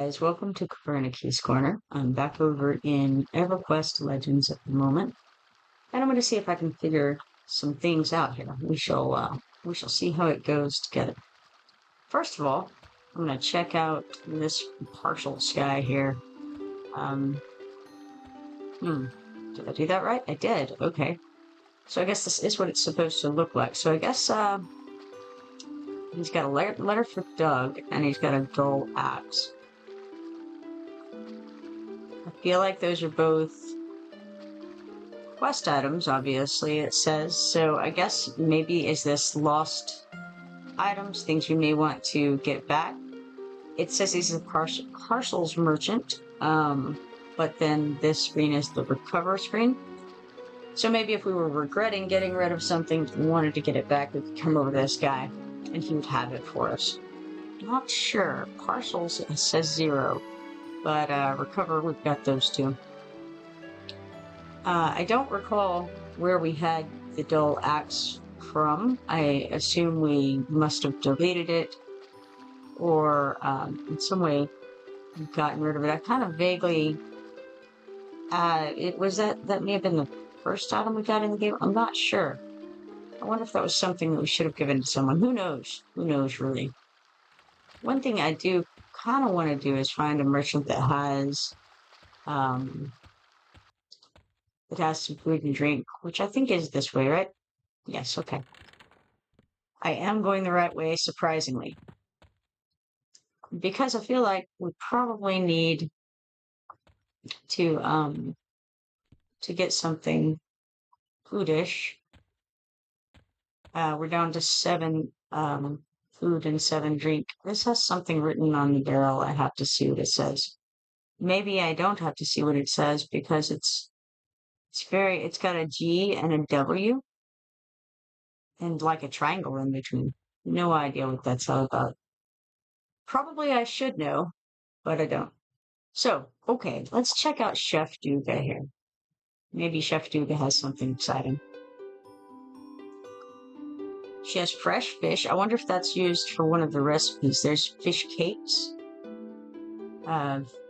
Guys, welcome to Kipoerneke's Corner. I'm back over in Everquest Legends at the moment, and I'm going to see if I can figure some things out here. We shall see how it goes together. First of all, I'm going to check out this partial sky here. Did I do that right? I did. Okay. So I guess this is what it's supposed to look like. So I guess he's got a letter for Doug, and he's got a dull axe. I feel like those are both quest items, obviously, it says. So I guess maybe is this lost items, things you may want to get back. It says he's a parcels merchant, but then this screen is the recover screen. So maybe if we were regretting getting rid of something and wanted to get it back, we could come over to this guy and he would have it for us. Not sure. Parcels, it says 0, but recover, we've got those two. I don't recall where we had the dull axe from. I assume we must have deleted it or in some way gotten rid of it. I kind of vaguely... that may have been the first item we got in the game. I'm not sure. I wonder if that was something that we should have given to someone. Who knows? Who knows, really? One thing I do kind of want to do is find a merchant that has... it has some food and drink, which I think is this way, right? Yes, okay. I am going the right way, surprisingly. Because I feel like we probably need to get something foodish. We're down to 7 food and 7 drink. This has something written on the barrel. I have to see what it says. Maybe I don't have to see what it says because it's got a G and a W and like a triangle in between. No idea what that's all about. Probably I should know, but I don't. So, okay, let's check out Chef Duga here. Maybe Chef Duga has something exciting. She has fresh fish. I wonder if that's used for one of the recipes. There's fish cakes.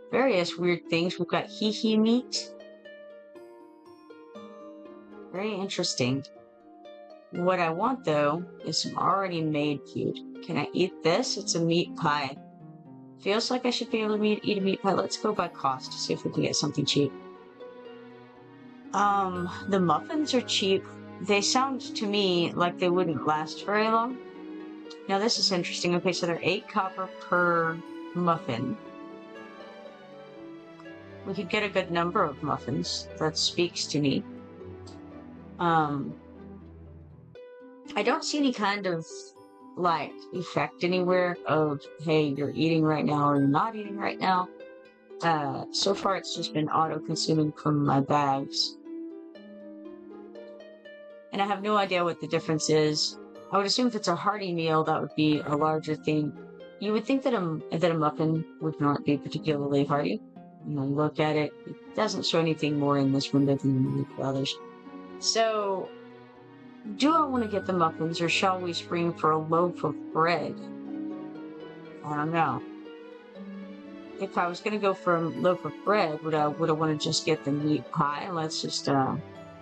Various weird things. We've got hee meat. Very interesting. What I want, though, is some already made food. Can I eat this? It's a meat pie. Feels like I should be able to eat a meat pie. Let's go by cost to see if we can get something cheap. The muffins are cheap. They sound to me like they wouldn't last very long. Now this is interesting. Okay, so they're 8 copper per muffin. We could get a good number of muffins. That speaks to me. I don't see any kind of like effect anywhere of, hey, you're eating right now or you're not eating right now. So far it's just been auto-consuming from my bags. And I have no idea what the difference is. I would assume if it's a hearty meal, that would be a larger thing. You would think that a muffin would not be particularly hearty. You know, look at it, it doesn't show anything more in this window than the others. So, do I want to get the muffins, or shall we spring for a loaf of bread? I don't know. If I was going to go for a loaf of bread, would I want to just get the meat pie? Let's just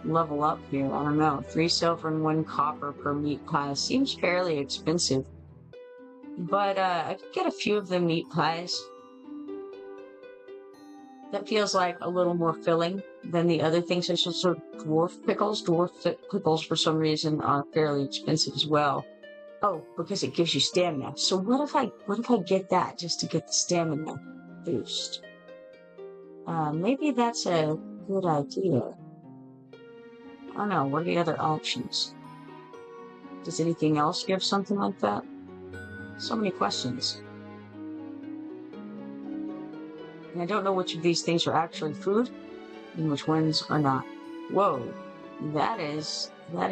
level up here. I don't know. 3 silver and 1 copper per meat pie seems fairly expensive, but I could get a few of the meat pies. That feels like a little more filling than the other things. There's some sort of dwarf pickles. Dwarf pickles, for some reason, are fairly expensive as well. Oh, because it gives you stamina. So what if I get that just to get the stamina boost? Maybe that's a good idea. I don't know. What are the other options? Does anything else give something like that? So many questions. And I don't know which of these things are actually food and which ones are not. Whoa, that is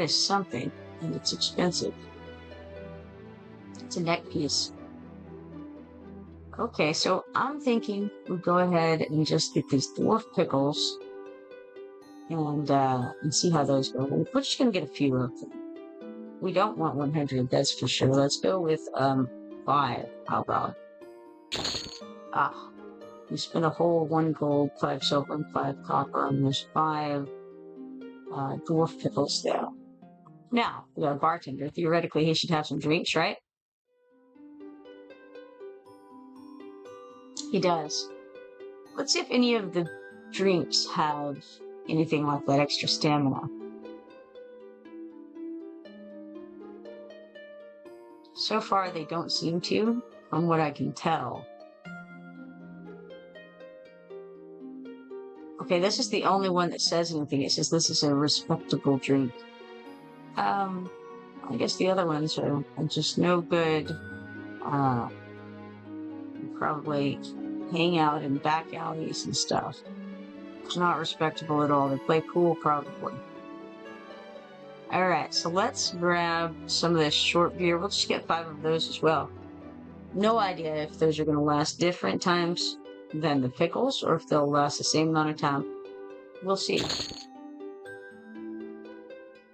something, and it's expensive. It's a neck piece. Okay, so I'm thinking we'll go ahead and just get these dwarf pickles and see how those go. We're just gonna get a few of them. We don't want 100, that's for sure. Let's go with 5. How about? We spent a whole 1 gold, 5 silver, and 5 copper, and there's 5 dwarf pickles there. Now, we got a bartender. Theoretically, he should have some drinks, right? He does. Let's see if any of the drinks have anything like that extra stamina. So far, they don't seem to, from what I can tell. Okay, this is the only one that says anything. It says this is a respectable drink. I guess the other ones are just no good. Probably hang out in back alleys and stuff. It's not respectable at all. They play cool, probably. Alright, so let's grab some of this short beer. We'll just get 5 of those as well. No idea if those are going to last different times than the pickles, or if they'll last the same amount of time. We'll see.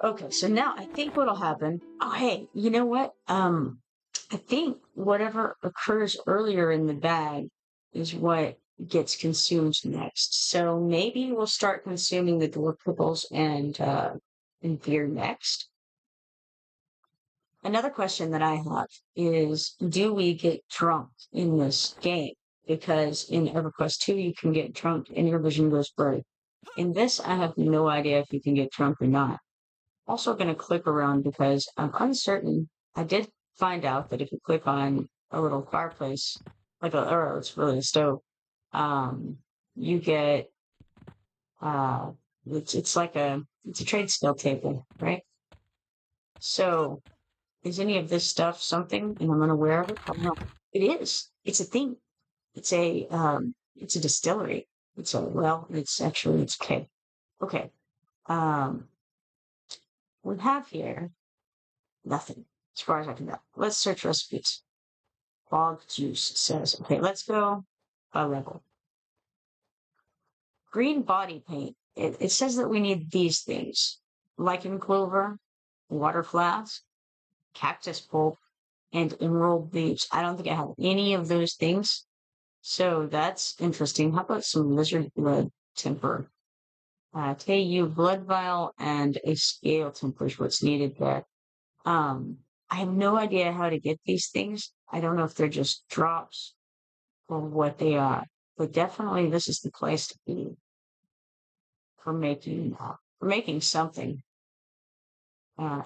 Okay, so now I think what'll happen... Oh, hey, you know what? I think whatever occurs earlier in the bag is what gets consumed next. So maybe we'll start consuming the dwarf pickles and beer next. Another question that I have is, do we get drunk in this game? Because in EverQuest 2, you can get drunk and your vision goes blurry. In this, I have no idea if you can get drunk or not. Also going to click around because I'm uncertain. I did find out that if you click on a little fireplace, or it's really a stove, you get, it's a trade skill table, right? So, is any of this stuff something, and I'm unaware of it? I don't know. It is. It's a thing. It's a distillery. It's okay. Okay. We have here nothing, as far as I can tell. Let's search recipes. Bog juice says, okay, let's go by level. Green body paint. It says that we need these things. Lichen clover, water flask, cactus pulp, and emerald leaves. I don't think I have any of those things. So that's interesting. How about some lizard blood temper? KU blood vial and a scale temper is what's needed there. I have no idea how to get these things. I don't know if they're just drops or what they are, but definitely this is the place to be for making something.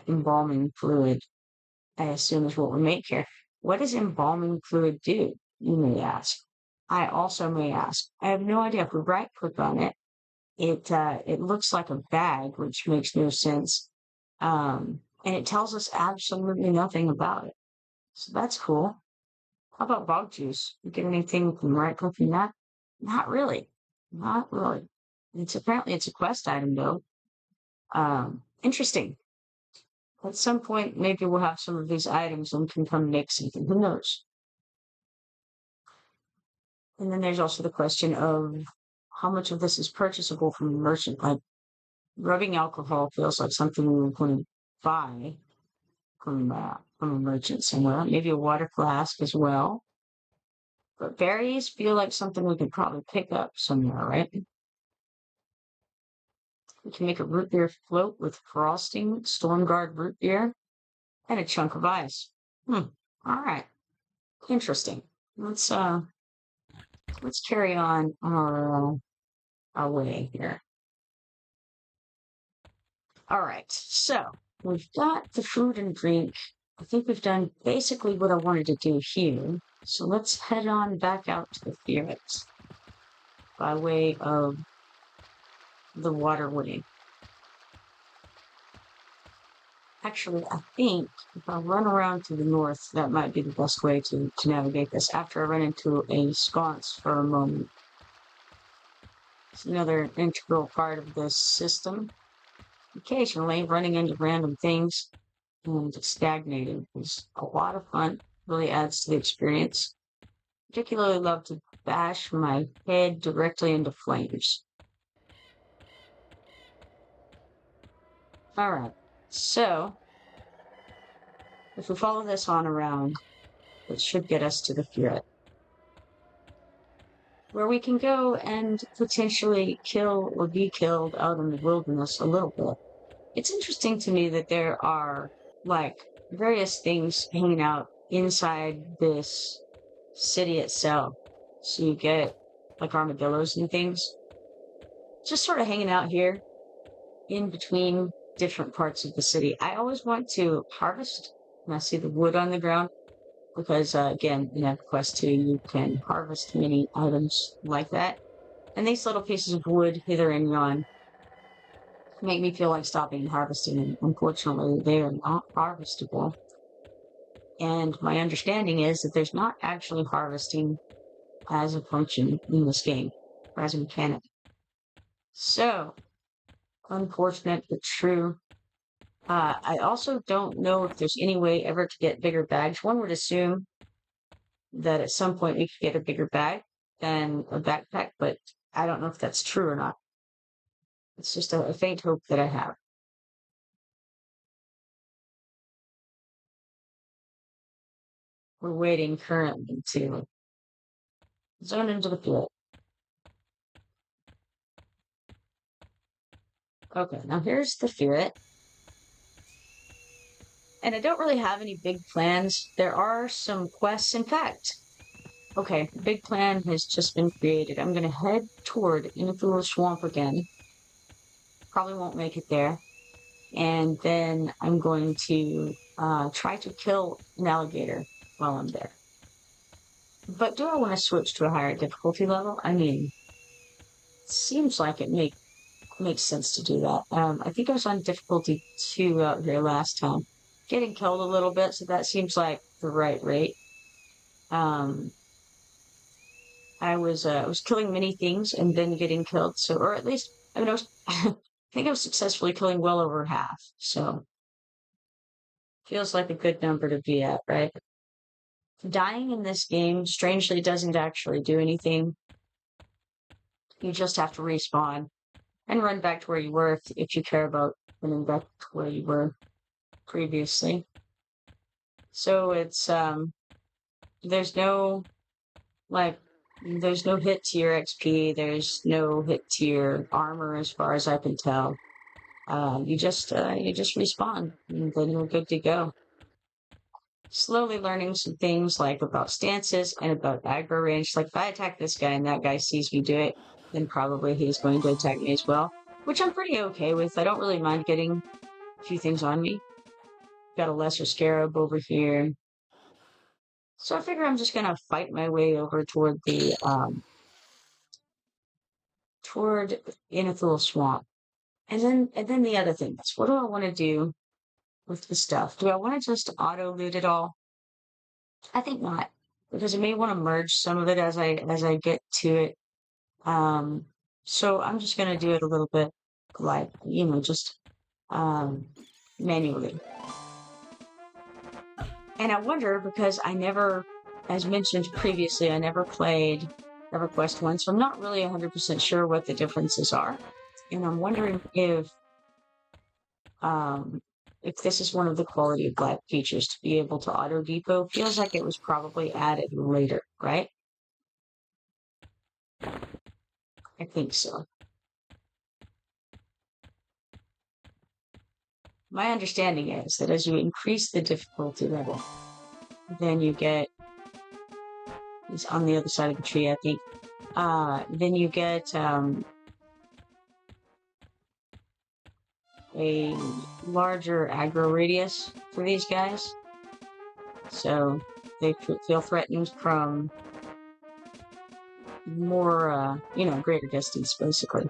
Embalming fluid, I assume, is what we make here. What does embalming fluid do? You may ask. I also may ask. I have no idea. If we right click on it, it looks like a bag, which makes no sense. And it tells us absolutely nothing about it. So that's cool. How about bog juice? You get anything from right clicking that? Not really. Not really. Apparently it's a quest item though. Interesting. At some point, maybe we'll have some of these items and can come make something. Who knows? And then there's also the question of how much of this is purchasable from a merchant. Like, rubbing alcohol feels like something we would want to buy from a merchant somewhere. Maybe a water flask as well. But berries feel like something we could probably pick up somewhere, right? We can make a root beer float with frosting, Stormguard root beer, and a chunk of ice. All right. Interesting. Let's carry on our way here. All right. So we've got the food and drink. I think we've done basically what I wanted to do here. So let's head on back out to the ferrets by way of the waterway. Actually, I think if I run around to the north, that might be the best way to navigate this after I run into a sconce for a moment. It's another integral part of this system. Occasionally, running into random things and stagnating is a lot of fun. Really adds to the experience. Particularly love to bash my head directly into flames. Alright, so if we follow this on around, it should get us to the ferret. where we can go and potentially kill or be killed out in the wilderness a little bit. It's interesting to me that there are, like, various things hanging out inside this city itself. So you get, like, armadillos and things just sort of hanging out here in between different parts of the city. I always want to harvest when I see the wood on the ground because, again, in EverQuest 2, you can harvest many items like that. And these little pieces of wood hither and yon make me feel like stopping and harvesting, and unfortunately, they are not harvestable. And my understanding is that there's not actually harvesting as a function in this game, or as a mechanic. So, unfortunate but true. I also don't know if there's any way ever to get bigger bags. One would assume that at some point we could get a bigger bag than a backpack, but I don't know if that's true or not. It's just a faint hope that I have. We're waiting currently to zone into the field. Okay, now here's the ferret. And I don't really have any big plans. There are some quests. In fact, okay, the big plan has just been created. I'm going to head toward Innifull Swamp again. Probably won't make it there. And then I'm going to try to kill an alligator while I'm there. But do I want to switch to a higher difficulty level? I mean, it seems like it makes sense to do that. I think I was on difficulty 2 out here last time. Getting killed a little bit, so that seems like the right rate. I was killing many things and then getting killed. So, or at least, I mean, I think I was successfully killing well over half. So, feels like a good number to be at, right? Dying in this game, strangely, doesn't actually do anything. You just have to respawn and run back to where you were if you care about running back to where you were previously. So it's, there's no, like, there's no hit to your XP, there's no hit to your armor as far as I can tell. You just respawn, and then you're good to go. Slowly learning some things like about stances and about aggro range. Like if I attack this guy and that guy sees me do it, then probably he's going to attack me as well, which I'm pretty okay with. I don't really mind getting a few things on me. Got a lesser scarab over here. So I figure I'm just gonna fight my way over toward the toward Innifull Swamp. And then the other thing is, what do I want to do with the stuff? Do I want to just auto loot it all? I think not, because I may want to merge some of it as I get to it. So I'm just gonna do it a little bit like, just manually. And I wonder, because I never, as mentioned previously, I never played EverQuest 1, so I'm not really 100% sure what the differences are. And I'm wondering if this is one of the quality of life features to be able to auto depot. Feels like it was probably added later, right? I think so. My understanding is that as you increase the difficulty level, then you get, it's on the other side of the tree, I think, then you get a larger aggro radius for these guys. So they feel threatened from more, greater distance, basically.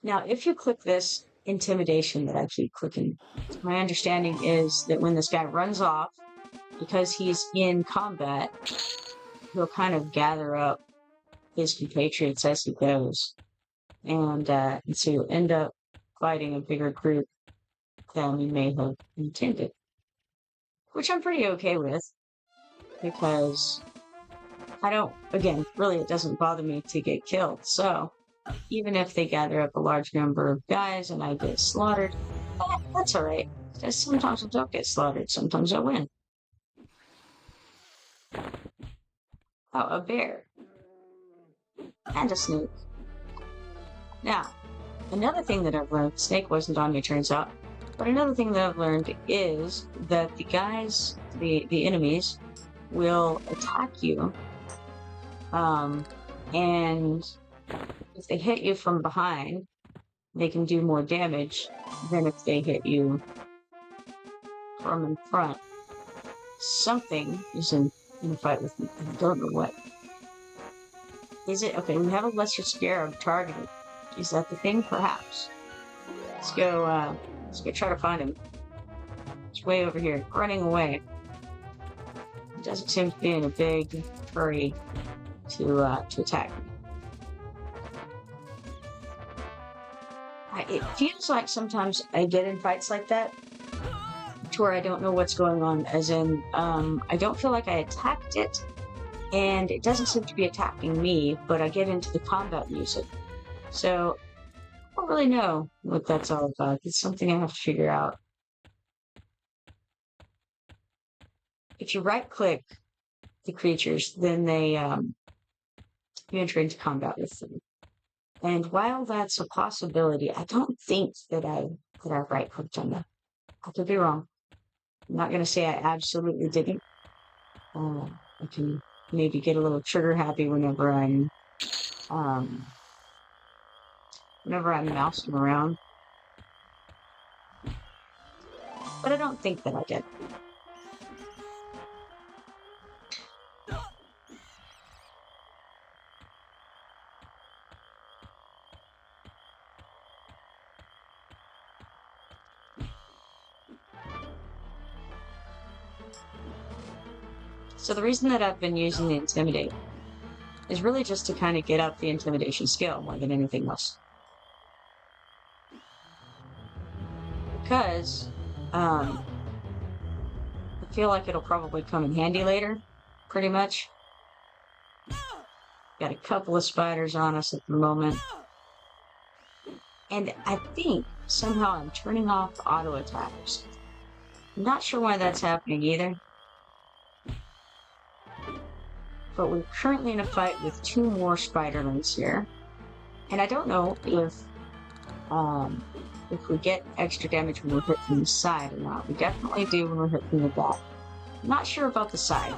Now, if you click this intimidation that I keep clicking, my understanding is that when this guy runs off, because he's in combat, he'll kind of gather up his compatriots as he goes. And so you'll end up fighting a bigger group than you may have intended. Which I'm pretty okay with, because really it doesn't bother me to get killed. So even if they gather up a large number of guys and I get slaughtered, that's alright. Because sometimes I don't get slaughtered, sometimes I win. Oh, a bear. And a snake. Now, another thing that I've learned, snake wasn't on me, turns out, but another thing that I've learned is that the guys, the enemies, will attack you, and if they hit you from behind, they can do more damage than if they hit you from in front. Something is in a fight with me. I don't know what. Is it? Okay, we have a lesser scarab targeted. Is that the thing? Perhaps. Let's go try to find him. It's way over here, running away. He doesn't seem to be in a big hurry to attack me. It feels like sometimes I get in fights like that to where I don't know what's going on, as in, I don't feel like I attacked it, and it doesn't seem to be attacking me, but I get into the combat music. So, I don't really know what that's all about. It's something I have to figure out. If you right-click the creatures, then they, you enter into combat with them. And while that's a possibility, I don't think that I right-clicked on them. I could be wrong. I'm not going to say I absolutely didn't. I can maybe get a little trigger happy whenever I'm mousing around. But I don't think that I did. So the reason that I've been using the Intimidate is really just to kind of get up the intimidation skill more than anything else. Because I feel like it'll probably come in handy later, pretty much. Got a couple of spiders on us at the moment. And I think somehow I'm turning off auto attacks. I'm not sure why that's happening either. But we're currently in a fight with 2 more spiderlings here. And I don't know if we get extra damage when we're hit from the side or not. We definitely do when we're hit from the back. I'm not sure about the side.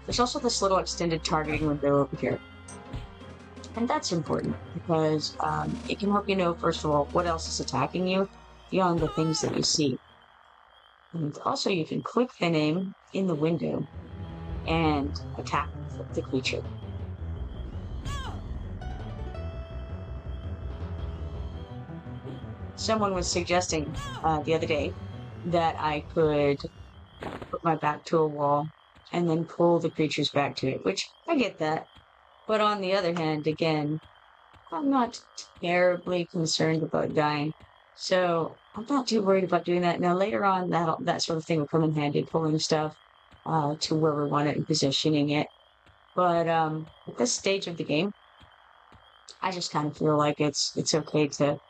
There's also this little extended targeting window over here. And that's important because it can help you know, first of all, what else is attacking you beyond the things that you see. And also you can click the name in the window and attack the creature. Someone was suggesting the other day that I could put my back to a wall and then pull the creatures back to it, which I get that. But on the other hand, again, I'm not terribly concerned about dying, so I'm not too worried about doing that. Now, later on, that sort of thing will come in handy, pulling stuff to where we want it and positioning it. But at this stage of the game, I just kind of feel like it's okay to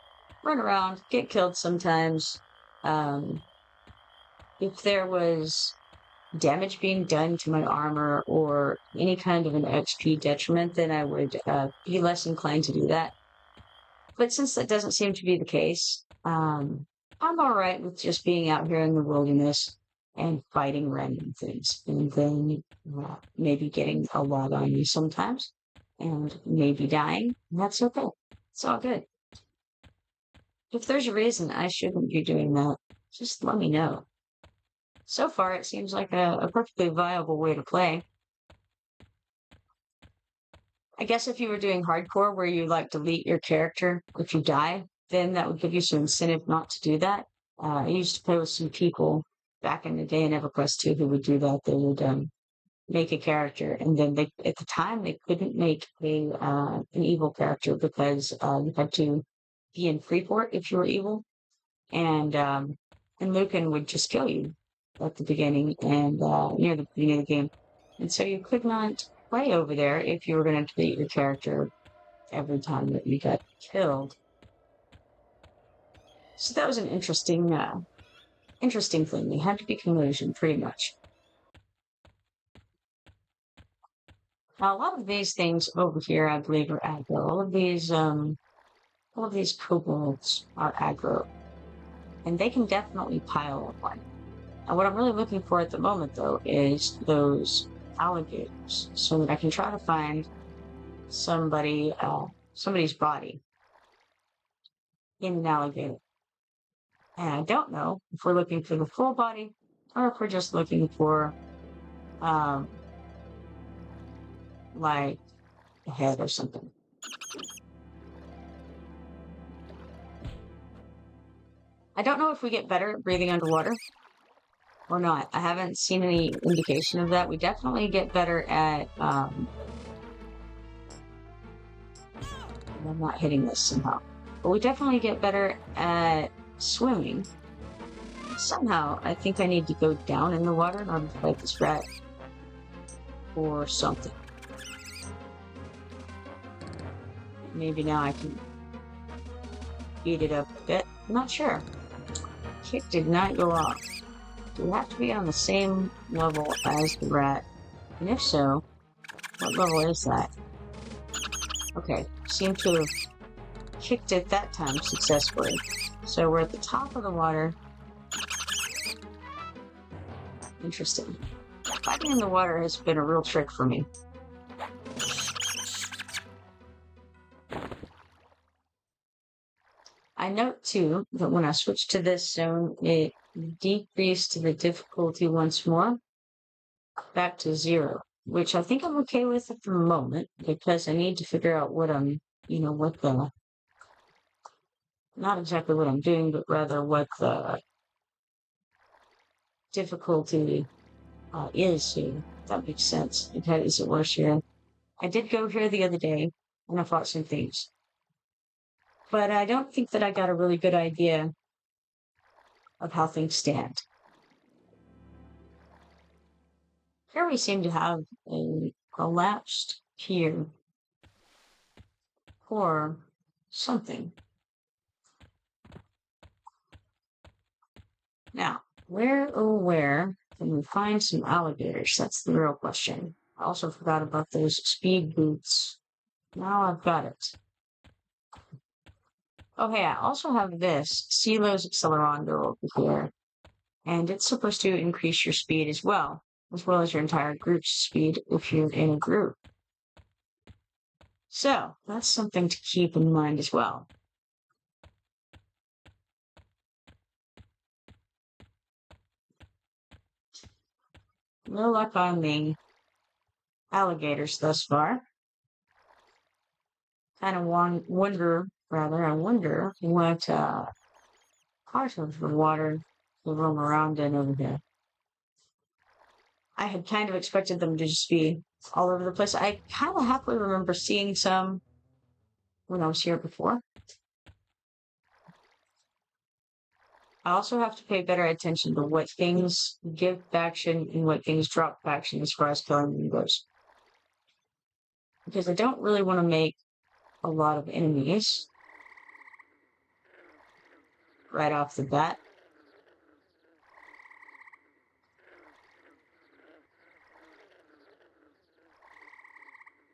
run around, get killed sometimes. If there was damage being done to my armor or any kind of an XP detriment, then I would be less inclined to do that. But since that doesn't seem to be the case, I'm alright with just being out here in the wilderness and fighting random things. And then maybe getting a lot on me sometimes, and maybe dying. And that's okay. It's all good. If there's a reason I shouldn't be doing that, just let me know. So far, it seems like a perfectly viable way to play. I guess if you were doing hardcore where you like delete your character if you die, then that would give you some incentive not to do that. I used to play with some people back in the day in EverQuest 2 who would do that. They would make a character, and then at the time they couldn't make an evil character because you had to be in Freeport if you were evil, and Lucan would just kill you at the beginning and near the beginning of the game, and so you could not play over there if you were going to delete your character every time that you got killed. So that was an interesting thing. They had to be conversion, pretty much. Now, a lot of these things over here, I believe, are aggro. All of these kobolds are aggro, and they can definitely pile up one. And what I'm really looking for at the moment, though, is those alligators, so that I can try to find somebody's body in an alligator. And I don't know if we're looking for the full body or if we're just looking for, like a head or something. I don't know if we get better at breathing underwater or not. I haven't seen any indication of that. We definitely get better at, I'm not hitting this somehow, but we definitely get better at swimming. Somehow, I think I need to go down in the water in order to fight this rat or something. Maybe now I can speed it up a bit. I'm not sure. Kick did not go off. Do we have to be on the same level as the rat? And if so, what level is that? Okay, seem to have kicked it that time successfully. So we're at the top of the water. Interesting. Fighting in the water has been a real trick for me. I note too that when I switched to this zone, it decreased the difficulty once more back to 0, which I think I'm okay with at the moment because I need to figure out what I'm, not exactly what I'm doing, but rather what the difficulty is here. If that makes sense. Is it worse here? I did go here the other day and I fought some things, but I don't think that I got a really good idea of how things stand. Here we seem to have a collapsed pier or something. Now, where can we find some alligators? That's the real question. I also forgot about those speed boots. Now I've got it. Oh, hey, I also have this Silo's Accelerondo over here, and it's supposed to increase your speed as well as your entire group's speed if you're in a group. So, that's something to keep in mind as well. No luck on the alligators thus far. I wonder what part of the water they roam around in over there. I had kind of expected them to just be all over the place. I kind of happily remember seeing some when I was here before. I also have to pay better attention to what things give faction and what things drop faction as far as killing them goes. Because I don't really want to make a lot of enemies right off the bat.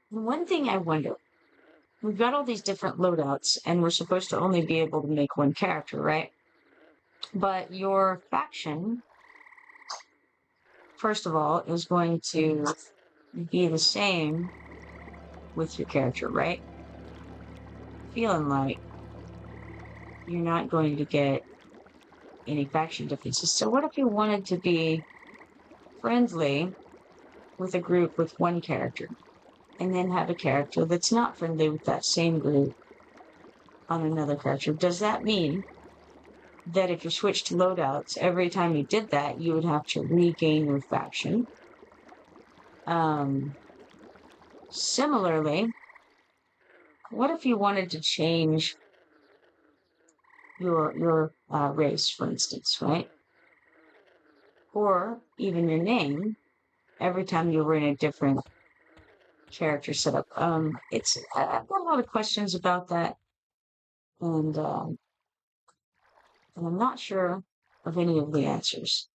One thing I wonder, we've got all these different loadouts, and we're supposed to only be able to make one character, right? But your faction, first of all, is going to be the same with your character, right? Feeling like you're not going to get any faction differences. So what if you wanted to be friendly with a group with one character, and then have a character that's not friendly with that same group on another character? Does that mean that if you switched to loadouts, every time you did that, you would have to regain your faction? Similarly, what if you wanted to change your race, for instance, right? Or even your name every time you were in a different character setup. I've got a lot of questions about that, and I'm not sure of any of the answers.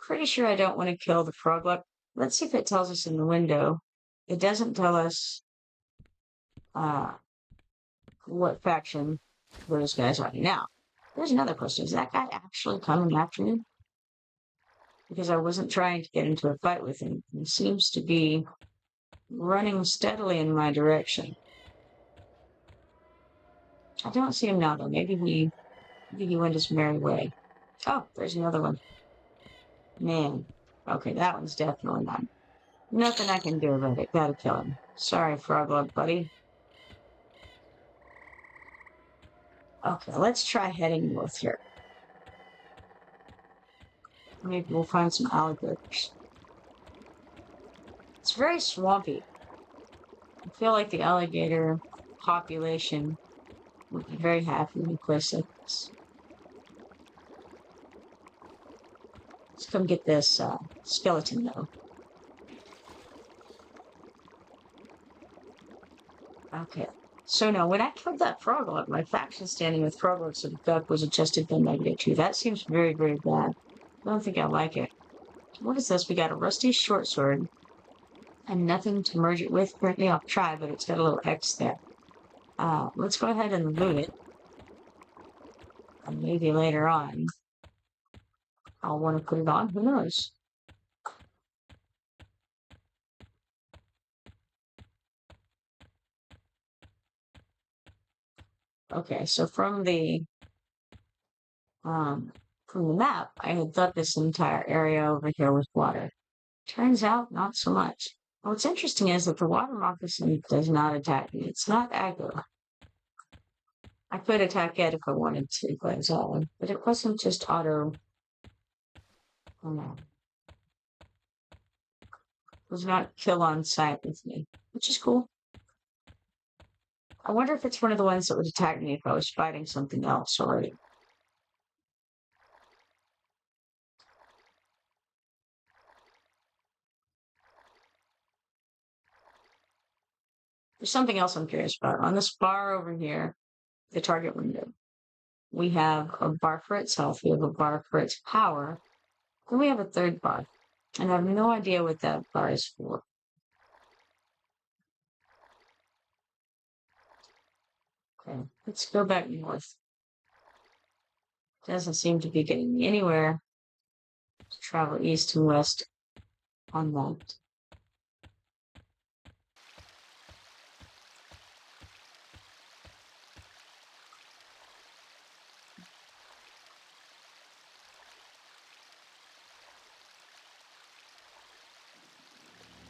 pretty sure I don't want to kill the froglet. Let's see if it tells us in the window. It doesn't tell us what faction those guys are. Now, there's another question. Is that guy actually coming after me? Because I wasn't trying to get into a fight with him. He seems to be running steadily in my direction. I don't see him now, though. Maybe he went his merry way. Oh, there's another one. Man. Okay, that one's definitely mine. Nothing I can do about it. Gotta kill him. Sorry, Froglet buddy. Okay, let's try heading north here. Maybe we'll find some alligators. It's very swampy. I feel like the alligator population would be very happy in a place like this. Let's come get this skeleton, though. Okay. So now, when I killed that froglet, my faction standing with froglets and duck was adjusted by -2. That seems very, very bad. I don't think I like it. What is this? We got a rusty short sword and nothing to merge it with. Apparently I'll try, but it's got a little X there. Let's go ahead and loot it. And maybe later on I'll want to put it on. Who knows? Okay, so from the map, I had thought this entire area over here was water. Turns out, not so much. What's interesting is that the water moccasin does not attack me. It's not aggro. I could attack it if I wanted to, but it wasn't just auto. Oh no. It was not kill on sight with me, which is cool. I wonder if it's one of the ones that would attack me if I was fighting something else already. There's something else I'm curious about. On this bar over here, the target window, we have a bar for its health, we have a bar for its power, then we have a third bar. And I have no idea what that bar is for. Okay, let's go back north. Doesn't seem to be getting me anywhere to travel east and west on that.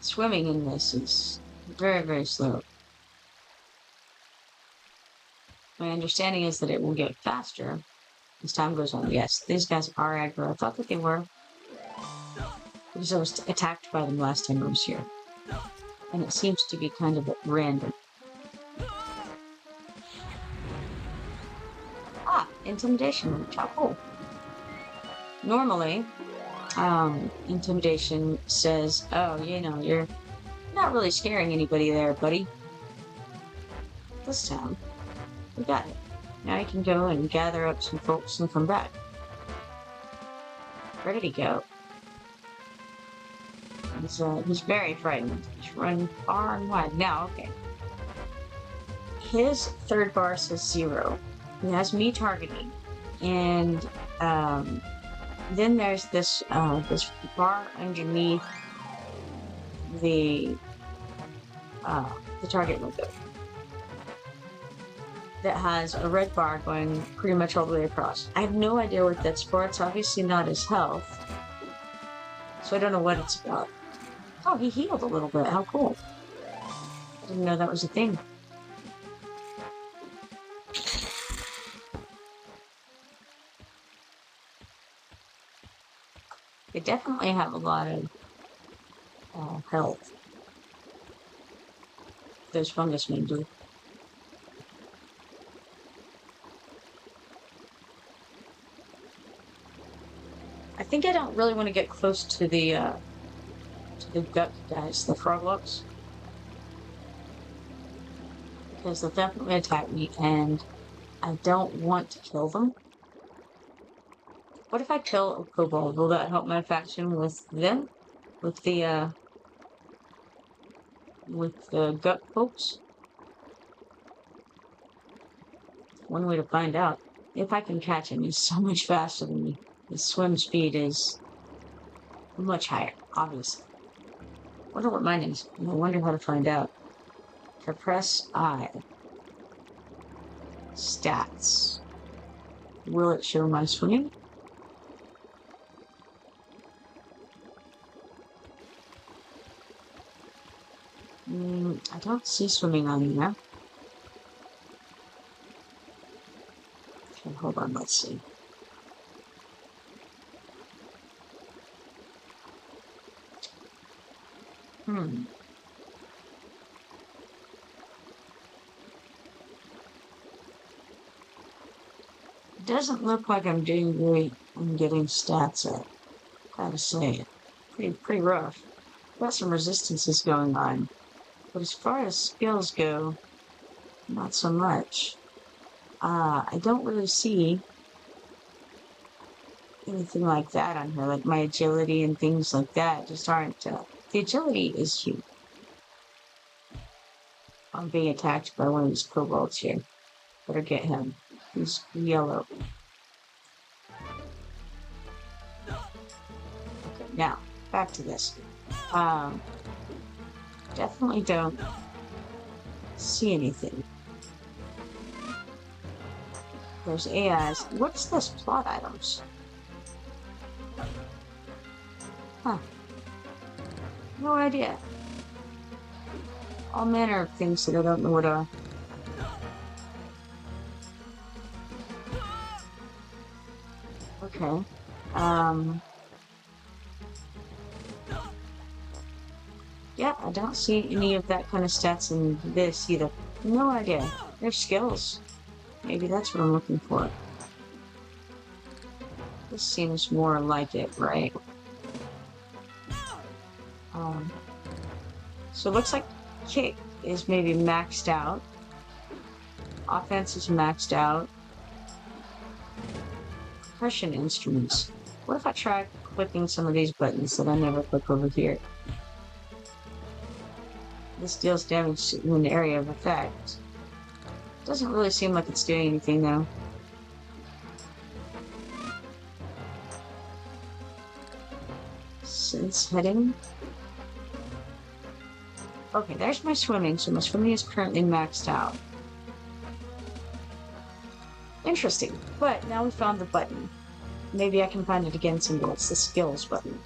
Swimming in this is very, very slow. My understanding is that it will get faster as time goes on. Yes, these guys are aggro. I thought that they were, because I was attacked by them last time I was here. And it seems to be kind of at random. Ah, intimidation. How cool. Normally, intimidation says, oh, you know, you're not really scaring anybody there, buddy. This time, we got it. Now you can go and gather up some folks and come back. Where did he go? He's very frightened. He's running far and wide. Now, okay. His third bar says 0. He has me targeting. And then there's this bar underneath the target window that has a red bar going pretty much all the way across. I have no idea what that's for. It's obviously not his health, so I don't know what it's about. Oh, he healed a little bit. How cool. I didn't know that was a thing. They definitely have a lot of health. Those fungus men do. I think I don't really want to get close to the duck guys, the froglocks, because they'll definitely attack me, and I don't want to kill them. What if I kill a kobold? Will that help my faction with them? With the gut folks? One way to find out. If I can catch him, he's so much faster than me. His swim speed is much higher, obviously. Wonder what mine is. I wonder how to find out. If I press I. Stats. Will it show my swimming? I don't see swimming on there. Okay, hold on, let's see. It doesn't look like I'm doing great on getting stats up. Gotta say it. Pretty rough. Got some resistances going on. But as far as skills go, not so much. I don't really see anything like that on here, like my agility and things like that just aren't, the agility is huge. I'm being attacked by one of these kobolds here. Better get him. He's yellow. Okay, now, back to this. Definitely don't see anything. There's AIs. What's this? Plot items. Huh. No idea. All manner of things that I don't know what are. Okay. Yeah, I don't see any of that kind of stats in this either. No idea. They're skills. Maybe that's what I'm looking for. This seems more like it, right? So it looks like kick is maybe maxed out. Offense is maxed out. Percussion instruments. What if I try clicking some of these buttons that I never click over here? This deals damage in an area of effect. Doesn't really seem like it's doing anything though. Sense heading. Okay, there's my swimming, so my swimming is currently maxed out. Interesting, but now we found the button. Maybe I can find it again someday. It's the skills button.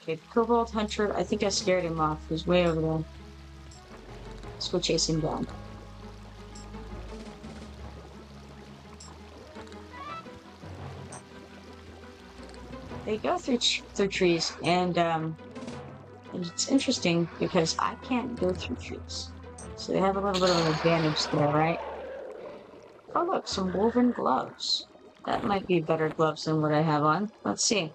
Okay, the Kobold Hunter, I think I scared him off. He's way over there. Let's go chase him down. They go through trees, and it's interesting because I can't go through trees. So they have a little bit of an advantage there, right? Oh look, some woven gloves. That might be better gloves than what I have on. Let's see.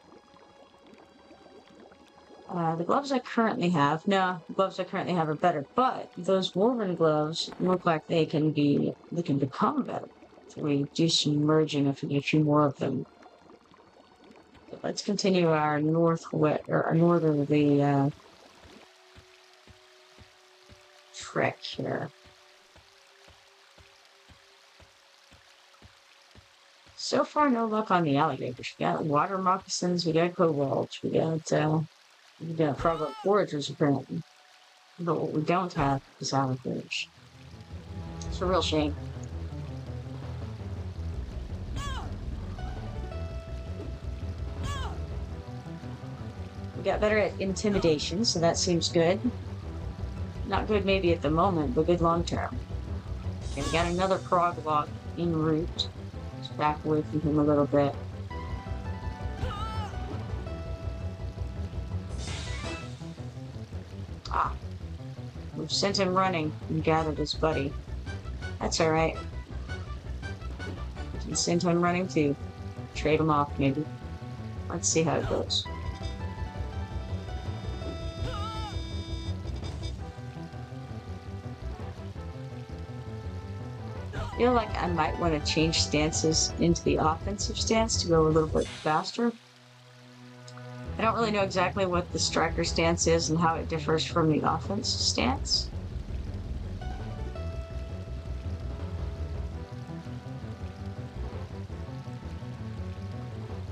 The gloves I currently have, no, the gloves I currently have are better, but those woven gloves look like they can become better. So we do some merging if we get a few more of them. So let's continue our northerly trek here. So far, no luck on the alligators. We got water moccasins, we got kobolds, we got frog foragers apparently. But what we don't have is alligators. It's a real shame. We got better at intimidation, so that seems good. Not good maybe at the moment, but good long term. Okay, we got another frog log en route. Let's back away from him a little bit. Ah. We've sent him running and gathered his buddy. That's alright. We can send him running too. Trade him off, maybe. Let's see how it goes. feel like I might want to change stances into the offensive stance to go a little bit faster. I don't really know exactly what the striker stance is and how it differs from the offense stance.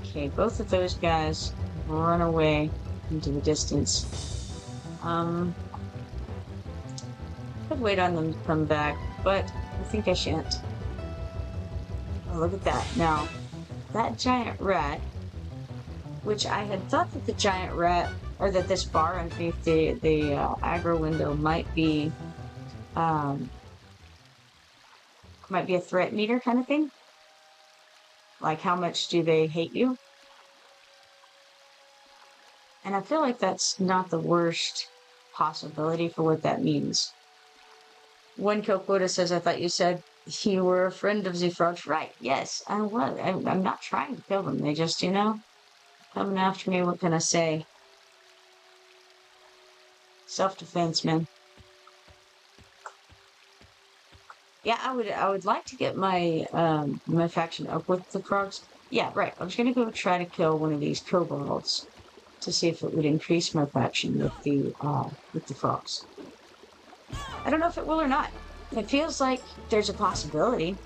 Okay, both of those guys run away into the distance. Could wait on them to come back, but I think I shan't. Oh, look at that. Now, that giant rat, which I had thought that the giant rat, or that this bar underneath the aggro window might be a threat meter kind of thing. Like, how much do they hate you? And I feel like that's not the worst possibility for what that means. One kill quota says, I thought you said you were a friend of the frogs. Right, yes, I was. I'm not trying to kill them. They just, coming after me. What can I say? Self-defense, man. Yeah, I would like to get my my faction up with the frogs. Yeah, right. I was gonna go try to kill one of these kobolds to see if it would increase my faction with the frogs. I don't know if it will or not. It feels like there's a possibility.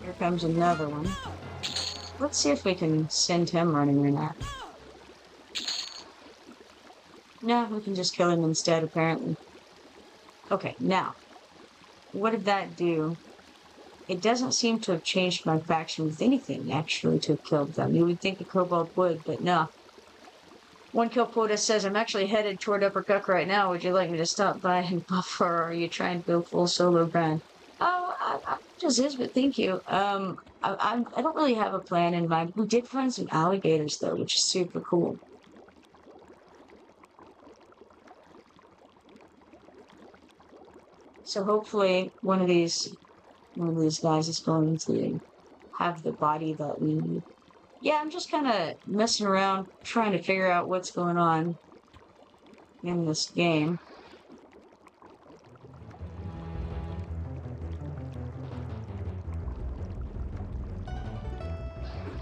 Here comes another one. Let's see if we can send him running or not. No, we can just kill him instead, apparently. Okay, now, what did that do? It doesn't seem to have changed my faction with anything, actually, to have killed them. You would think a kobold would, but no. One kill quota says, I'm actually headed toward Uppercut right now. Would you like me to stop by and buffer, or are you trying to go full solo grind? Oh, I just is, but thank you. I don't really have a plan in mind. We did find some alligators, though, which is super cool. So hopefully one of these guys is going to have the body that we need. Yeah, I'm just kind of messing around, trying to figure out what's going on in this game.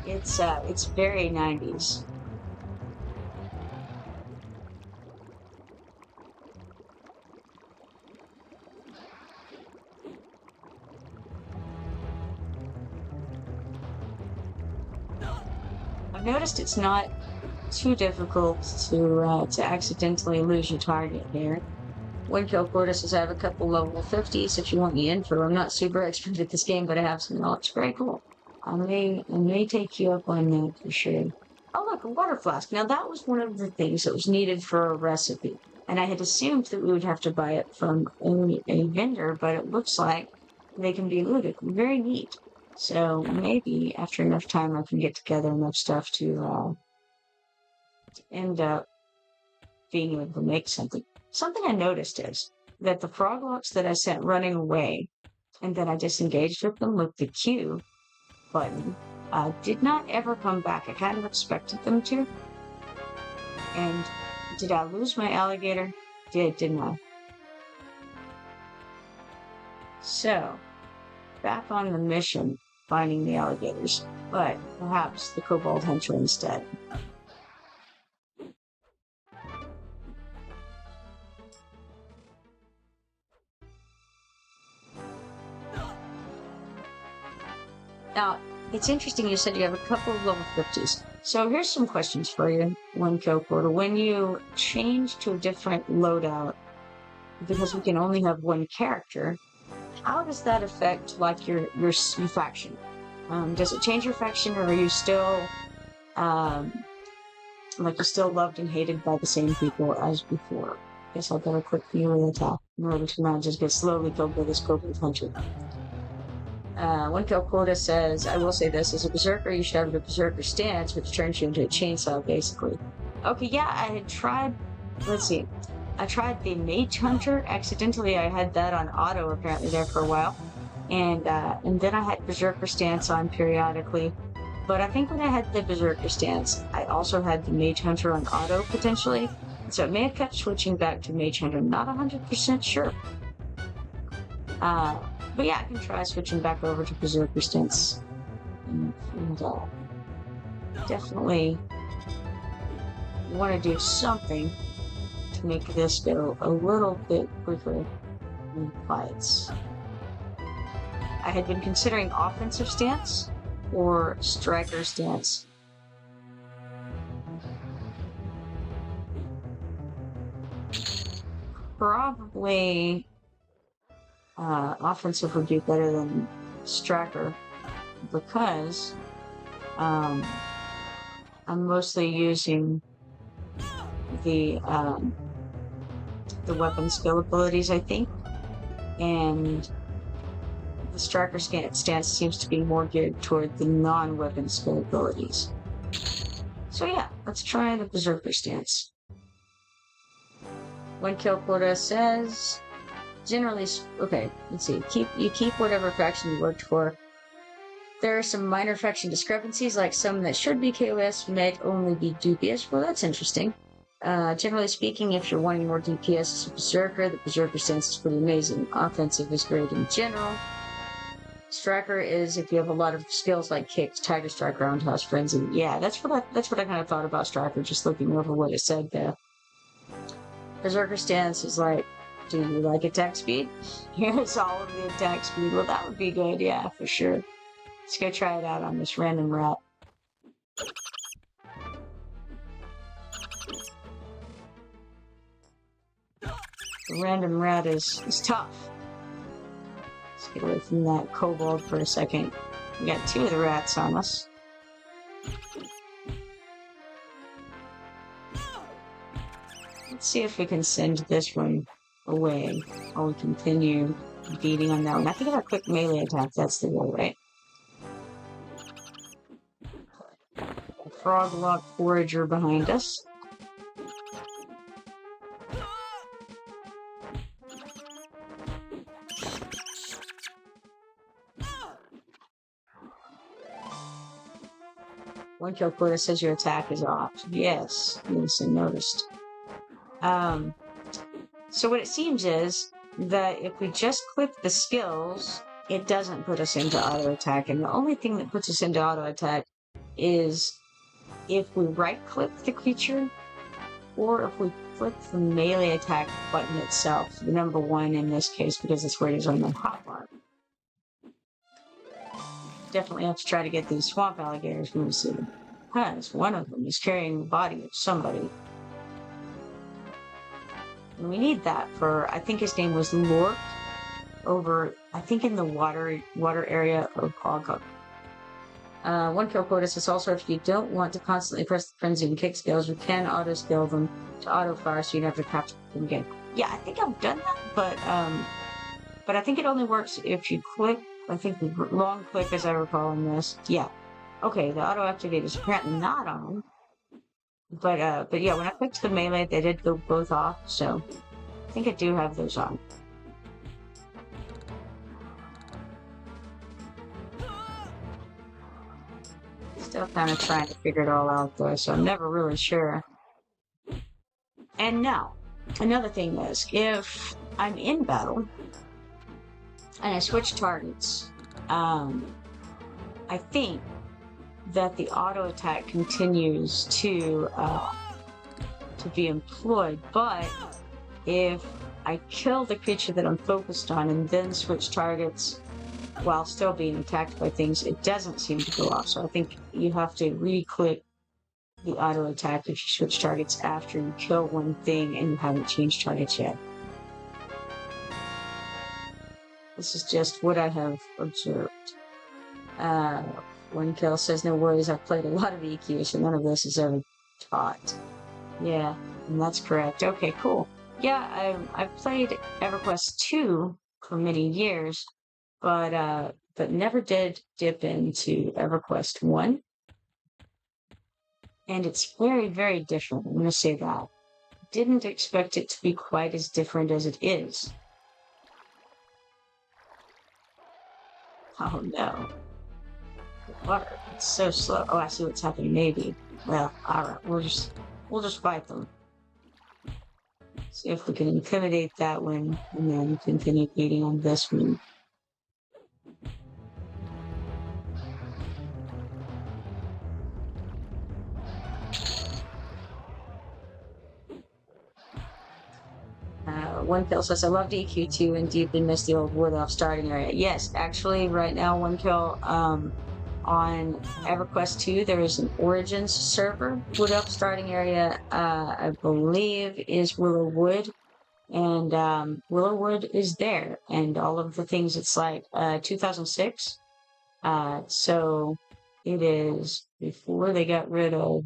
It's very 90s. I've noticed it's not too difficult to accidentally lose your target here. One kill quota says I have a couple level 50s if you want me in for. I'm not super expert at this game, but I have some knowledge. Very cool. I may take you up on that for sure. Oh look, a water flask. Now that was one of the things that was needed for a recipe. And I had assumed that we would have to buy it from a vendor, but it looks like they can be looted. Very neat. So maybe after enough time I can get together enough stuff to end up being able to make something. Something I noticed is that the froglocks that I sent running away and then I disengaged with them with the Q button did not ever come back. I kind of expected them to. And did I lose my alligator? Didn't I? So, back on the mission, finding the alligators, but perhaps the kobold hunter instead. Now, it's interesting you said you have a couple of level 50s. So here's some questions for you, one kill quota. When you change to a different loadout, because we can only have one character, how does that affect like your faction? Does it change your faction, or are you still like you're still loved and hated by the same people as before? Guess I'll get a quick view of the top in order to not just get slowly killed by this kobold hunter. One kill quota says, I will say this, as a berserker, you should have a berserker stance, which turns you into a chainsaw, basically. Okay, yeah, I had tried, let's see, I tried the mage hunter, accidentally I had that on auto apparently there for a while, and then I had berserker stance on periodically, but I think when I had the berserker stance, I also had the mage hunter on auto, potentially, So it may have kept switching back to Mage Hunter. Not 100% sure. But yeah, I can try switching back over to Berserker stance. And definitely want to do something to make this go a little bit quicker than fights. I had been considering offensive stance or striker stance. Probably offensive would be better than striker because I'm mostly using the weapon skill abilities, I think, and the striker stance seems to be more geared toward the non-weapon skill abilities. So yeah, let's try the Berserker stance. One kill quota says, generally, okay, let's see, you keep whatever faction you worked for. There are some minor faction discrepancies, like some that should be KOS might only be dubious. Well, that's interesting. Generally speaking, if you're wanting more DPS as a Berserker, the Berserker stance is pretty amazing. Offensive is great in general. Striker is if you have a lot of skills like kicks, Tiger Strike, Roundhouse Frenzy. Yeah, that's what I kind of thought about Striker, just looking over what it said there. Berserker stance is like, do you like attack speed? Here's all of the attack speed. Well, that would be good, yeah, for sure. Let's go try it out on this random rat. The random rat is tough. Let's get away from that kobold for a second. We got two of the rats on us. Let's see if we can send this one away while we continue beating on that one. I think I got a quick melee attack. That's the way, right? Froglock Forager behind us. One kill quota says your attack is off. Yes, I noticed. So what it seems is that if we just click the skills, it doesn't put us into auto attack, and the only thing that puts us into auto attack is if we right-click the creature, or if we click the melee attack button itself, the number 1 in this case, because it's where it is on the hotbar. Definitely have to try to get these swamp alligators when we see them, because one of them is carrying the body of somebody. And we need that for, I think his name was Lork, over, I think in the water area of Hogg. One kill quota says also if you don't want to constantly press the frenzy and kick skills, you can auto skill them to auto fire so you don't have to capture them again. Yeah, I think I've done that, but I think it only works if you click, I think the long click as I recall in this. Yeah. Okay, the auto activate is apparently not on. But yeah, when I clicked the melee, they did go both off, so I think I do have those on. Still kind of trying to figure it all out though, so I'm never really sure. And now, another thing is, if I'm in battle and I switch targets, I think that the auto attack continues to be employed, but if I kill the creature that I'm focused on and then switch targets while still being attacked by things, it doesn't seem to go off. So I think you have to re-click the auto attack if you switch targets after you kill one thing and you haven't changed targets yet. This is just what I have observed. One kill says, no worries, I've played a lot of EQ, so none of this is ever taught. Yeah, and that's correct. Okay, cool. Yeah, I've played EverQuest 2 for many years, but never did dip into EverQuest 1. And it's very, very different, I'm going to say that. Didn't expect it to be quite as different as it is. Oh no. Water. It's so slow. Oh, I see what's happening. Maybe. Well, alright. We'll just fight them. See if we can intimidate that one, and then continue beating on this one. One kill says, I love DQ2 and deeply miss the old wood off starting area. Yes, actually, right now, one kill on EverQuest 2, there is an Origins server. Wood up starting area, I believe, is Willow Wood. And Willow Wood is there. And all of the things, it's like 2006. So it is before they got rid of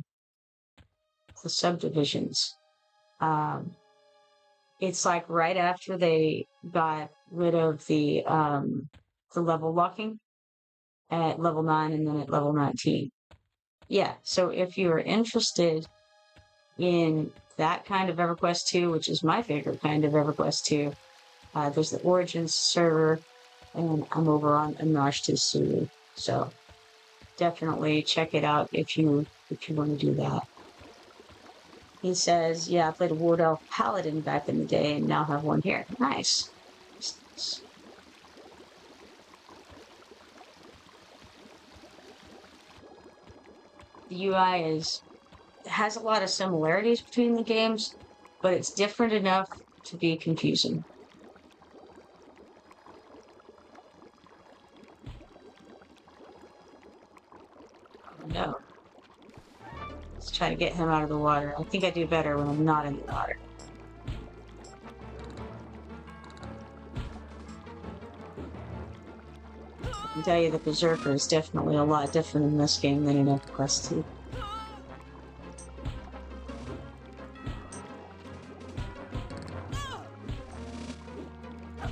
the subdivisions. It's like right after they got rid of the level locking at level 9 and then at level 19. Yeah, so if you're interested in that kind of EverQuest 2, which is my favorite kind of EverQuest 2, there's the Origins server, and I'm over on Anashtisu. So definitely check it out if you want to do that. He says, yeah, I played a Ward Elf Paladin back in the day and now have one here. Nice. The UI has a lot of similarities between the games, but it's different enough to be confusing. Oh, no. Let's try to get him out of the water. I think I do better when I'm not in the water. I can tell you the Berserker is definitely a lot different in this game than in EverQuest 2. I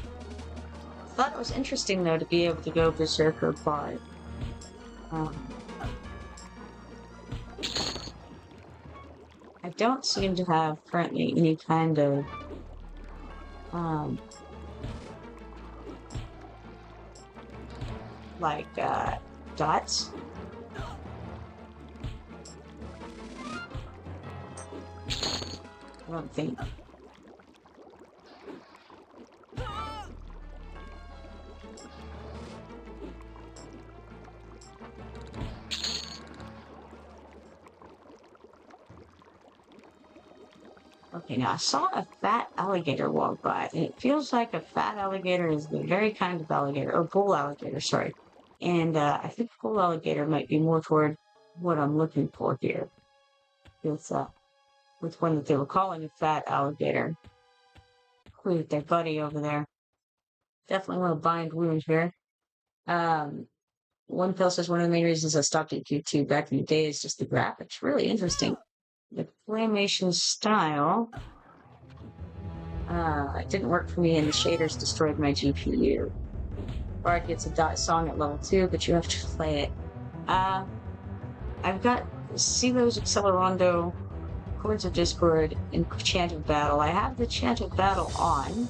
thought it was interesting, though, to be able to go Berserker Bard. I don't seem to have currently any kind of dots. I don't think. Okay, now I saw a fat alligator walk by, and it feels like a fat alligator is the very kind of alligator, or bull alligator, sorry. And I think bull alligator might be more toward what I'm looking for here. With one that they were calling a fat alligator. With their buddy over there. Definitely want to bind wounds here. One pill says one of the main reasons I stopped at Q2 back in the day is just the graphics. Really interesting. The claymation style. It didn't work for me, and the shaders destroyed my GPU. Bard gets a dot song at level 2, but you have to play it. I've got Silo's Accelerando, Chords of Discord, and Chant of Battle. I have the Chant of Battle on,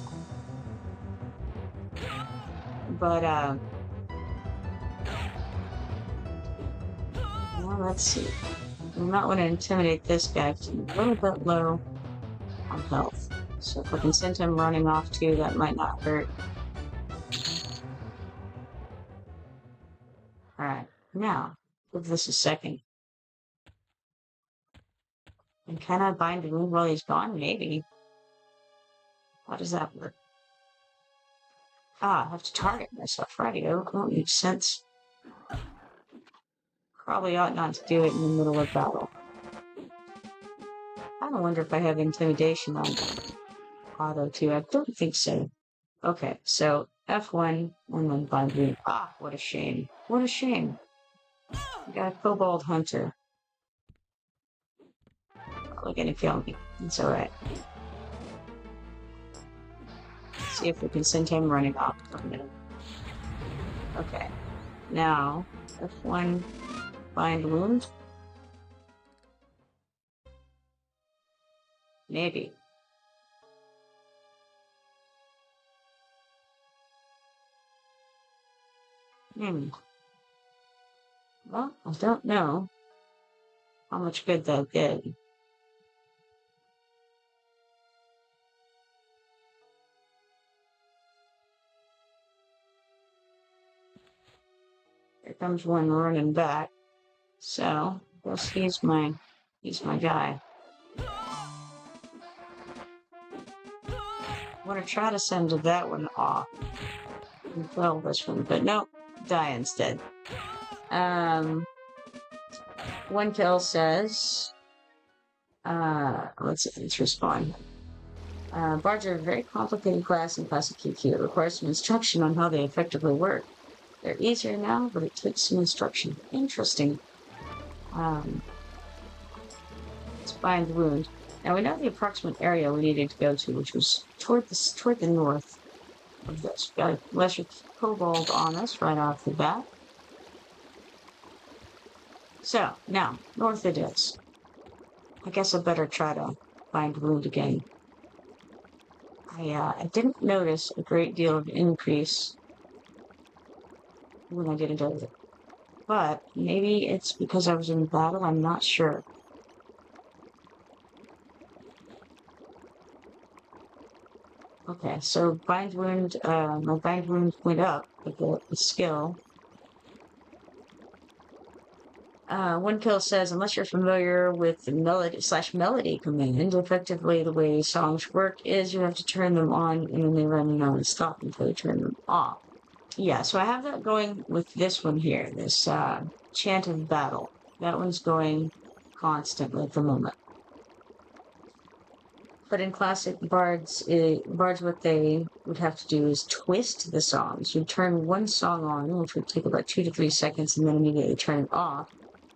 but well, let's see. I not want to intimidate this guy because he's a little bit low on health. So if I can send him running off too, that might not hurt. Alright, now, give this a second. And can I bind the wound while he's gone? Maybe. How does that work? I have to target myself. Radio. That makes sense. Probably ought not to do it in the middle of battle. I don't wonder if I have intimidation on auto too. I don't think so. Okay, so F1 and then bind wound. What a shame. What a shame. I got a kobold hunter. Probably gonna kill me. It's alright. See if we can send him running off for a minute. Okay. Now, F1 bind wound. Maybe. Well, I don't know how much good that did. comes one running back. So, I guess he's my guy. I want to try to send that one off. And kill this one, but nope, die instead. One kill says, let's respond. Bards are a very complicated class in Classic QQ. It requires some instruction on how they effectively work. They're easier now, but it takes some instruction. Interesting. Let's find wound. Now we know the approximate area we needed to go to, which was toward the north of this. Got a lesser kobold on us right off the bat. So now north it is. I guess I better try to find wound again. I didn't notice a great deal of increase when I didn't do it. But maybe it's because I was in battle, I'm not sure. Okay, so bind wound, my bind wound went up with the skill. One kill says, unless you're familiar with the melody command, effectively the way songs work is you have to turn them on and then they run non-stop until you turn them off. Yeah, so I have that going with this one here, this Chant of Battle. That one's going constantly at the moment. But in classic bards, what they would have to do is twist the songs. You'd turn one song on, which would take about 2 to 3 seconds, and then immediately turn it off.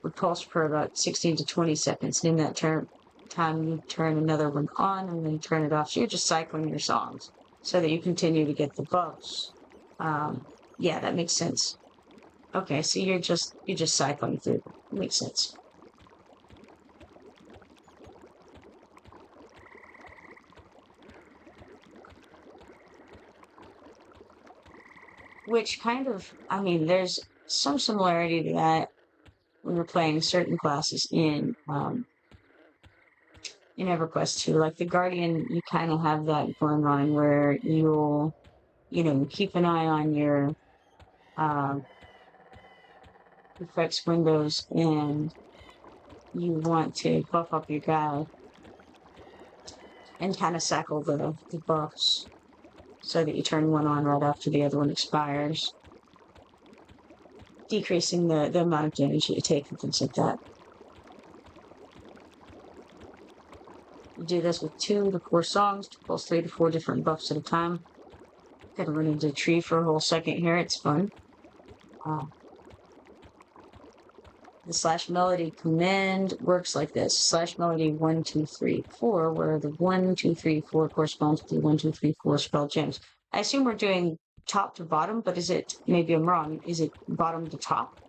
Would pulse for about 16 to 20 seconds. And in that time, you turn another one on, and then turn it off. So you're just cycling your songs so that you continue to get the buffs. Yeah, that makes sense. Okay, so you're just cycling through. Makes sense. Which kind of, I mean, there's some similarity to that when we're playing certain classes in EverQuest too. Like the Guardian, you kind of have that going on where you'll, keep an eye on your effects windows and you want to buff up your guy and kind of cycle the buffs so that you turn one on right after the other one expires, decreasing the amount of damage that you take and things like that. You do this with 2 to 4 songs to pulse 3 to 4 different buffs at a time. Gotta run into a tree for a whole second here, it's fun. The /melody command works like this. /melody 1, 2, 3, 4, where the 1, 2, 3, 4 corresponds to the 1, 2, 3, 4 spell gems. I assume we're doing top to bottom, but is it, maybe I'm wrong, is it bottom to top?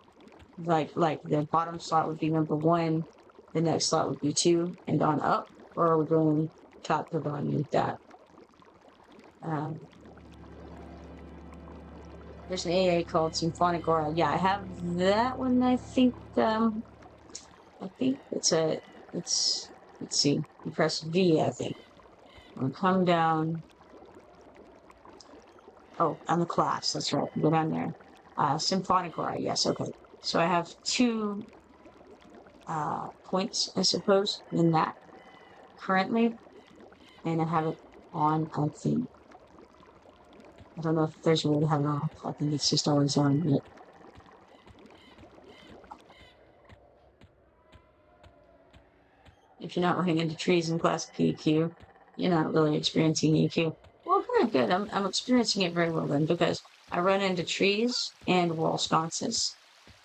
Like the bottom slot would be number 1, the next slot would be 2, and on up? Or are we going top to bottom like that? There's an AA called Symphonic Aura. Yeah, I have that one. I think let's see. You press V, I think. We'll come down. Oh, on the class. That's right. Go down there. Symphonic Aura. Yes. Okay. So I have 2 points, I suppose, in that currently, and I have it on. I think. I don't know if there's a way to have it off. I think it's just always on. But if you're not running into trees in Classic EQ, you're not really experiencing EQ. Well, very good. I'm experiencing it very well then, because I run into trees and wall sconces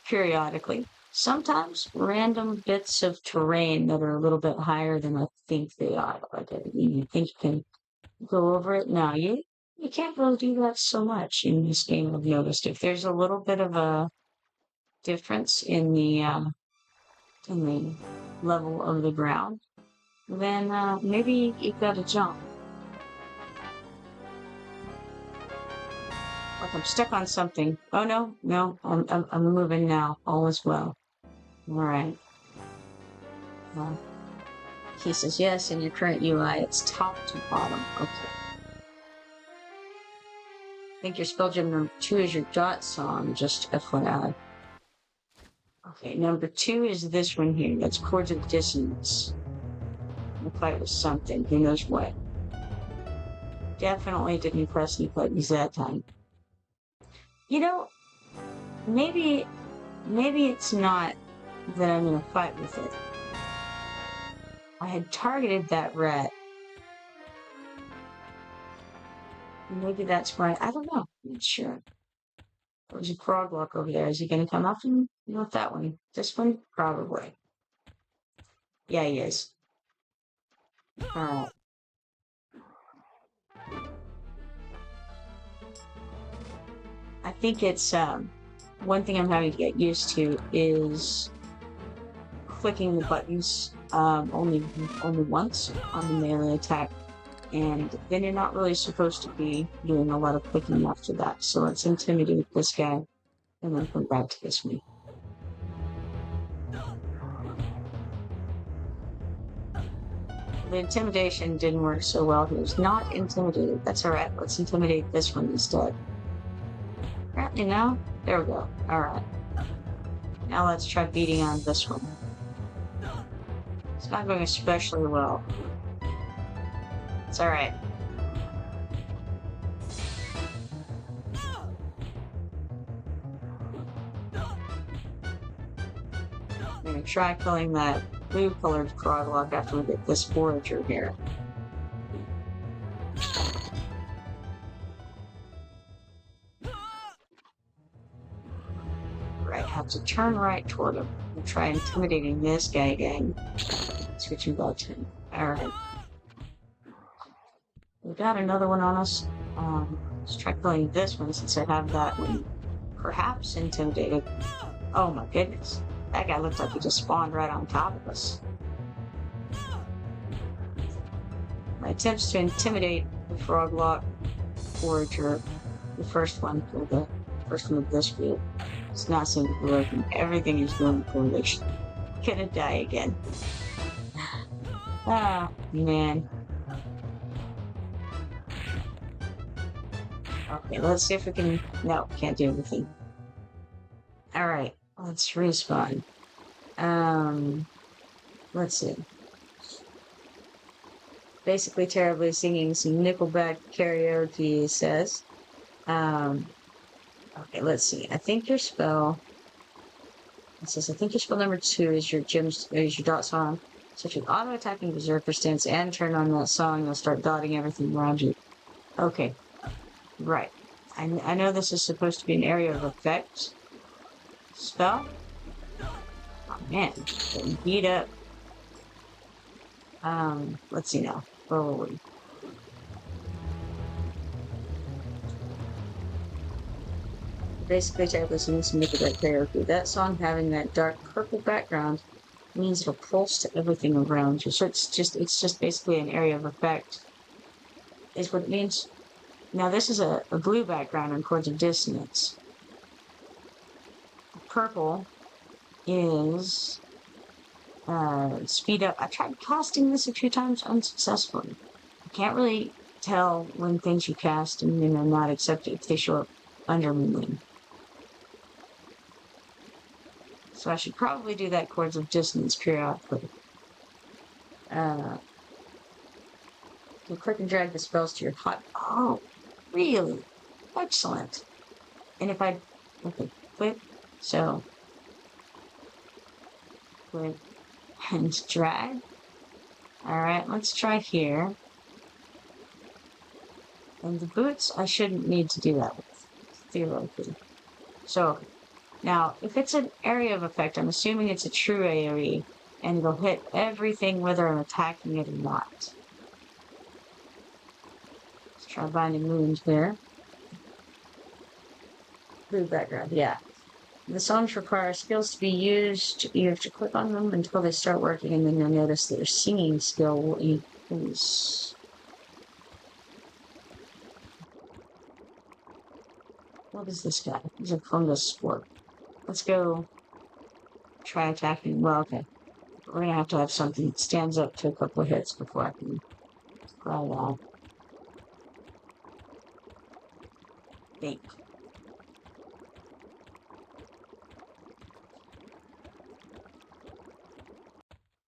periodically. Sometimes random bits of terrain that are a little bit higher than I think they are. Like you think you can go over it. No, you can't really do that so much in this game, I've noticed. If there's a little bit of a difference in the level of the ground, then maybe you've got to jump. Like I'm stuck on something. Oh no, I'm moving now. All is well. All right. He says yes. In your current UI, it's top to bottom. Okay. I think your spell gem number 2 is your dot song. Just FYI. Okay, number 2 is this one here. That's Chords of Dissonance. The fight was something. Who knows what? Definitely didn't press any buttons that time. You know, maybe it's not that I'm gonna fight with it. I had targeted that rat. Maybe that's why. I don't know. I'm not sure. There's a Kroglock over there. Is he gonna come up and with that one? This one? Probably. Yeah, he is. Alright. I think it's one thing I'm having to get used to is clicking the buttons only once on the melee attack, and then you're not really supposed to be doing a lot of clicking after that. So let's intimidate this guy and then come back to this one. The intimidation didn't work so well. He was not intimidated. That's alright. Let's intimidate this one instead. Apparently now, there we go. Alright. Now let's try beating on this one. It's not going especially well. It's alright. I'm gonna try killing that blue-colored Kroglock after we get this forager here. Right, have to turn right toward him and try intimidating this guy again. Switching back to him. Alright. We got another one on us. Let's try killing this one since I have that one perhaps intimidated. Oh my goodness. That guy looked like he just spawned right on top of us. My attempts to intimidate the Froglock Forager, the first one of this field, it's not seem to be working. Everything is going foolish. Gonna die again. Ah, man. Okay, let's see if we can... No, can't do anything. Alright, let's respawn. Let's see. Basically terribly singing some Nickelback karaoke, it says. Okay, let's see. I think your spell... It says, I think your spell number 2 is your dot song. So if you auto-attacking Berserker stance and turn on that song, you'll start dotting everything around you. Okay. Right. I know this is supposed to be an area of effect spell. Oh man, getting beat up. Let's see now. Where were we? Basically, type listening to make it that karaoke. That song having that dark purple background means it'll pulse to everything around you. So it's just basically an area of effect, is what it means. Now this is a blue background on Chords of Dissonance. Purple is speed up. I tried casting this a few times unsuccessfully. I can't really tell when things you cast and then are not accepted if they show up under me. So I should probably do that Chords of Dissonance periodically. You click and drag the spells to your hot. Oh, really? Excellent. And if I click, so click and drag. Alright, let's try here. And the boots, I shouldn't need to do that with, theoretically. So, now, if it's an area of effect, I'm assuming it's a true AoE, and it'll hit everything whether I'm attacking it or not. Let's try binding wounds there. Blue background, yeah. The songs require skills to be used. You have to click on them until they start working, and then you'll notice that your singing skill will increase. What is this guy? He's a fungus sport. Let's go try attacking. Well, okay. We're gonna have to have something that stands up to a couple of hits before I can try that. Think.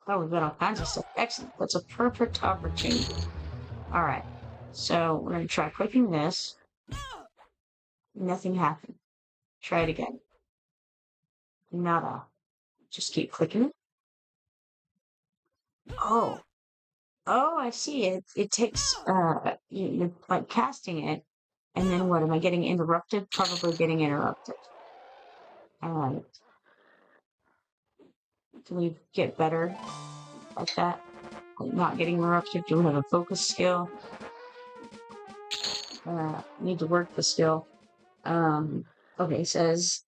Oh, we've got all kinds of stuff. Excellent. That's a perfect opportunity. All right. So we're going to try clicking this. Nothing happened. Try it again. Nada. Just keep clicking it. Oh. Oh, I see it. It takes, you're like casting it. And then what? Am I getting interrupted? Probably getting interrupted. All right. Can we get better at that? Like not getting interrupted? Do we have a focus skill? Need to work the skill. Okay, it says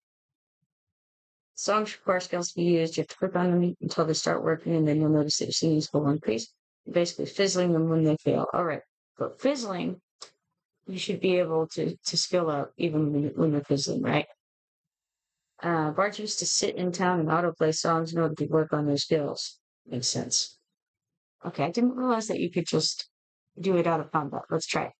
songs require skills to be used. You have to click on them until they start working, and then you'll notice that your singing will increase. You're basically fizzling them when they fail. All right, but fizzling, you should be able to skill up even when you're fizzling, right? Bards used to sit in town and autoplay songs in order to work on their skills. Makes sense. Okay, I didn't realize that you could just do it out of combat. Let's try it.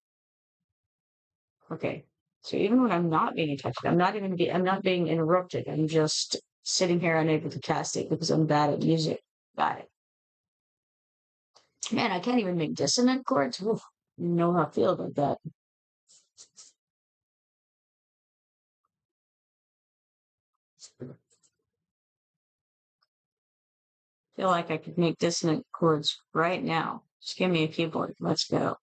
Okay. So even when I'm not being attacked, I'm not being interrupted. I'm just sitting here unable to cast it because I'm bad at music. Got it. Man, I can't even make dissonant chords. Oof, know how I feel about that. Feel like I could make dissonant chords right now. Just give me a keyboard. Let's go.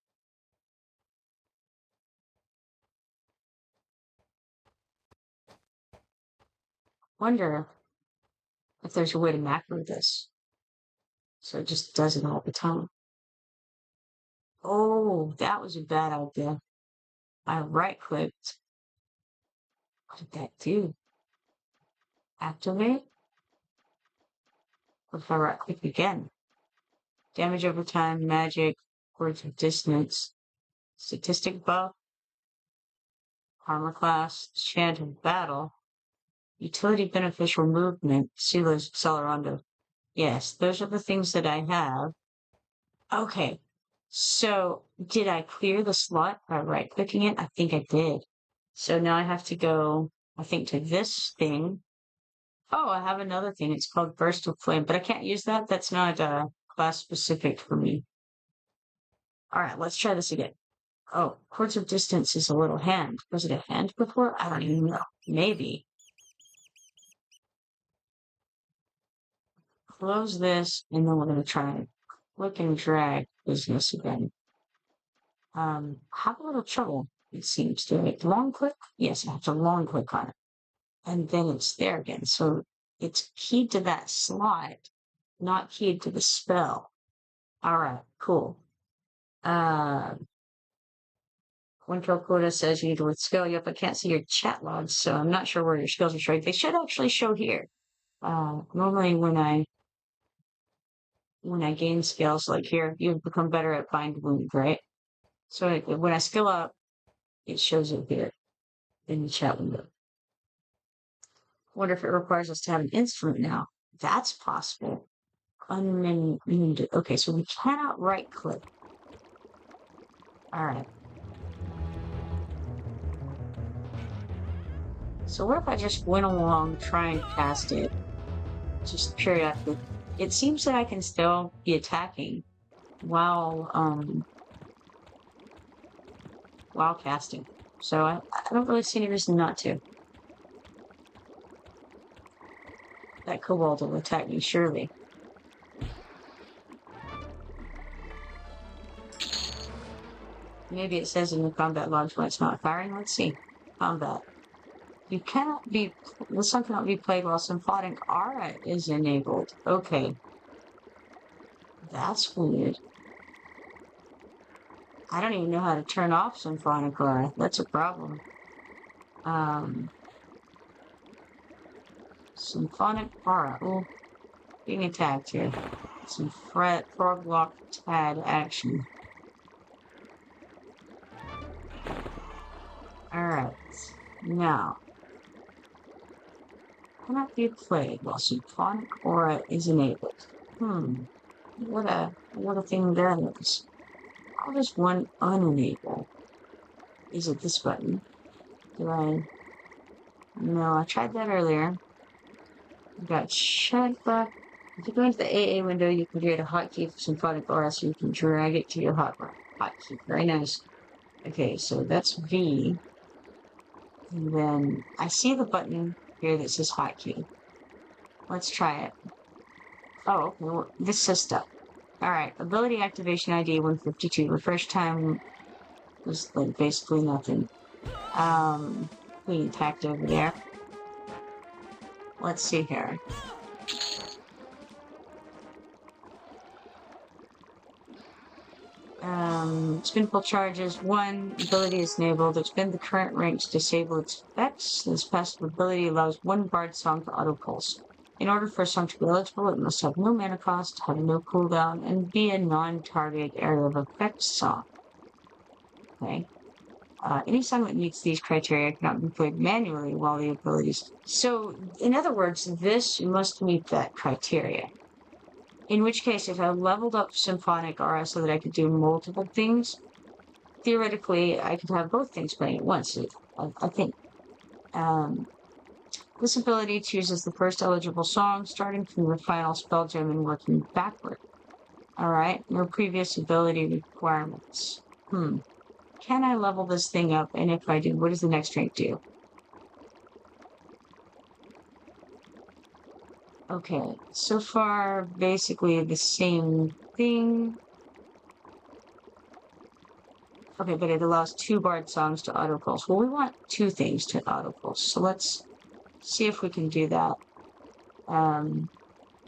Wonder if there's a way to macro this so it just does it all the time. Oh, that was a bad idea. I right clicked. What did that do? Activate? What if I right click again? Damage over time, magic, words of distance, statistic buff, armor class, chant of battle, utility beneficial movement, Silas Celerando. Yes, those are the things that I have. Okay, so did I clear the slot by right clicking it? I think I did. So now I have to go, I think, to this thing. Oh, I have another thing. It's called Burst of Flame, but I can't use that. That's not class specific for me. All right, let's try this again. Oh, Chords of Distance is a little hand. Was it a hand before? I don't even know. Maybe. Close this, and then we're going to try click and drag business again. Have a little trouble, it seems to it. Long click? Yes, I have to long click on it. And then it's there again. So it's keyed to that slot, not keyed to the spell. All right, cool. Winkill Quota says you need to skill. Yep, I can't see your chat logs, so I'm not sure where your skills are showing. They should actually show here. Normally when I gain skills like here, you become better at Bind Wound, right? So when I skill up, it shows it here in the chat window. Wonder if it requires us to have an instrument now. That's possible. Okay, so we cannot right click. All right. So what if I just went along trying to cast it just periodically? It seems that I can still be attacking while casting. So I don't really see any reason not to. That kobold will attack me, surely. Maybe it says in the combat logs when it's not firing. Let's see. Combat. This song cannot be played while symphonic aura is enabled. Okay. That's weird. I don't even know how to turn off symphonic aura. That's a problem. Symphonic aura. Oh, being attacked here. Some frog walk tad action. Alright. Now. Cannot be played while symphonic aura is enabled. What a thing that is. How does one unenable? Is it this button? No, I tried that earlier. We got checkback. If you go into the AA window, you can create a hotkey for symphonic aura, so you can drag it to your hotkey. Very nice. Okay, so that's V. And then I see the button here that says hotkey. Let's try it. Oh, well, this says stuff. Alright, ability activation ID 152. Refresh time was like basically nothing. We attacked over there. Let's see here. Spinful charges. 1, ability is enabled. Expend the current rank to disable its effects. This passive ability allows 1 bard song to auto-pulse. In order for a song to be eligible, it must have no mana cost, have no cooldown, and be a non-target area of effect song. Okay. Any song that meets these criteria cannot be played manually while the abilities... So, in other words, this must meet that criteria. In which case, if I leveled up Symphonic Aura so that I could do multiple things, theoretically, I could have both things playing at once, I think. This ability chooses the first eligible song, starting from the final spell gem and working backward. Alright, no previous ability requirements. Can I level this thing up? And if I do, what does the next rank do? Okay, so far, basically the same thing. Okay, but it allows 2 bard songs to auto-pulse. Well, we want 2 things to auto-pulse, so let's see if we can do that.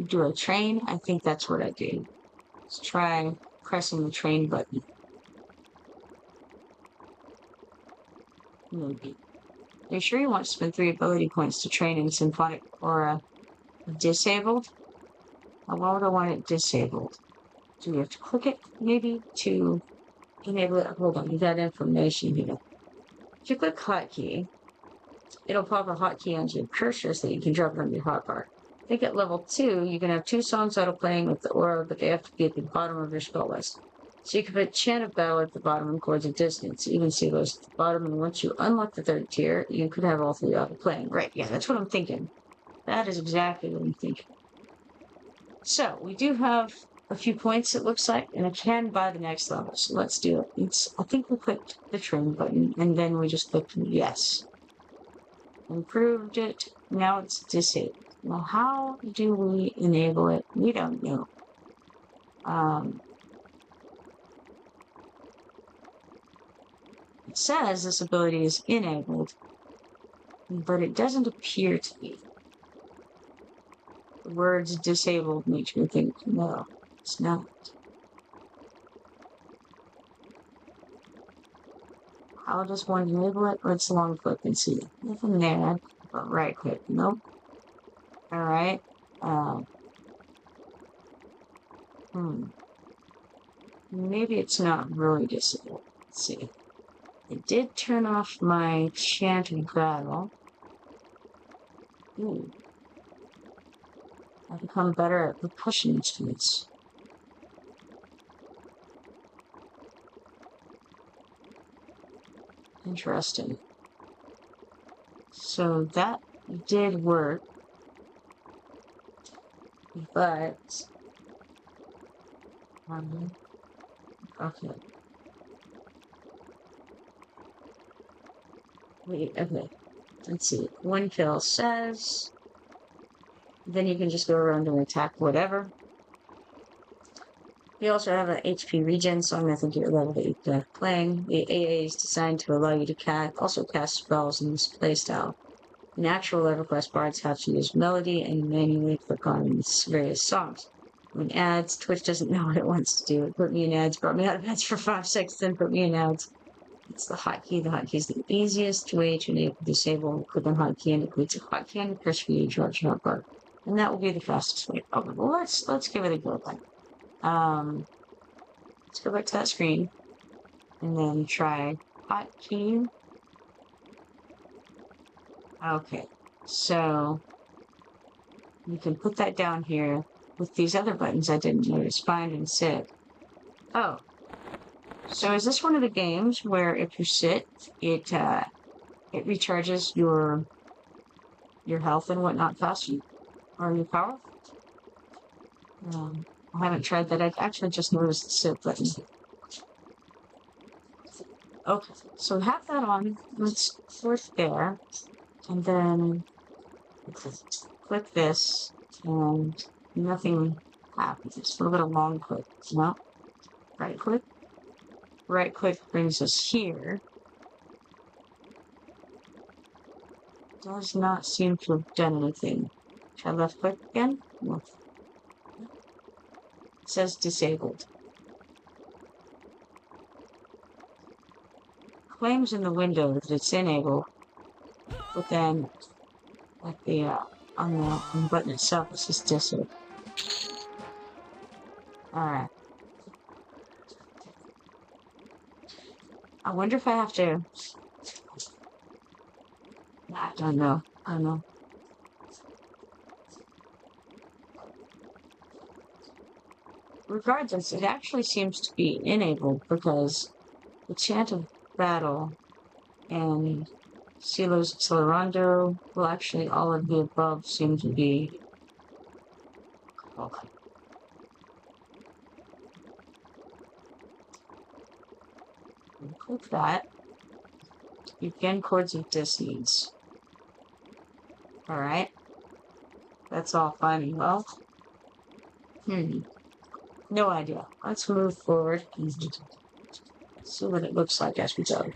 Do a train? I think that's what I do. Let's try pressing the train button. Maybe. Are you sure you want to spend 3 ability points to train in Symphonic Aura disabled? Why would I want it disabled? Do we have to click it, maybe, to enable it? Hold on, that information here. If you click hotkey, it'll pop a hotkey onto your cursor so that you can drop it on your hotbar. I think at level 2, you can have 2 songs auto-playing with the aura, but they have to be at the bottom of your spell list. So you can put Chant of Battle at the bottom and Chords of Dissonance. You can see those at the bottom, and once you unlock the 3rd tier, you could have all 3 auto-playing. Right, yeah, that's what I'm thinking. That is exactly what I'm thinking. So, we do have a few points, it looks like, and I can buy the next level, so let's do it. I think we clicked the train button, and then we just clicked yes. Improved it, now it's disabled. Now, how do we enable it? We don't know. It says this ability is enabled, but it doesn't appear to be. The words disabled makes me think, no, it's not. How does one enable it? Let's long click and see. Nothing there, but right click. Nope. Alright. Maybe it's not really disabled. Let's see. It did turn off my Chant of Battle. I've become better at percussion instruments. Interesting. So that did work. But... okay. Wait, okay. Let's see. 1 kill says... Then you can just go around and attack whatever. You also have an HP regen song. I think you're level 8 playing. The AA is designed to allow you to also cast spells in this playstyle. Natural EverQuest bards have to use melody and manually click on various songs. When ads, Twitch doesn't know what it wants to do. It put me in ads, brought me out of ads for 5 seconds, then put me in ads. It's the hotkey. The hotkey is the easiest way to enable disable. Click on hotkey and it creates a hotkey and press for you to charge your hotbar. And that will be the fastest way. Okay, well let's give it a go then. Let's go back to that screen and then try hotkey. Okay, so you can put that down here with these other buttons I didn't notice. Find and sit. Oh, so is this one of the games where if you sit, it recharges your health and whatnot faster? Are you powerful? I haven't tried that. I actually just noticed the sit button. Okay, so we have that on. Let's click there, and then click this, and nothing happens. It's a little bit of long click. No, right click. Right click brings us here. Does not seem to have done anything. Try left click again. No. It says disabled. Claims in the window that it's enabled, but then at the on the button itself it says disabled. All right. I wonder if I have to. I don't know. I don't know. Regardless, it actually seems to be enabled because the chant of battle and Silo's Accelerando, well, actually, all of the above seem to be. Okay. Click that. You begin chords of dissonance. Alright. That's all fine and well. No idea. Let's move forward and see what it looks like as we go.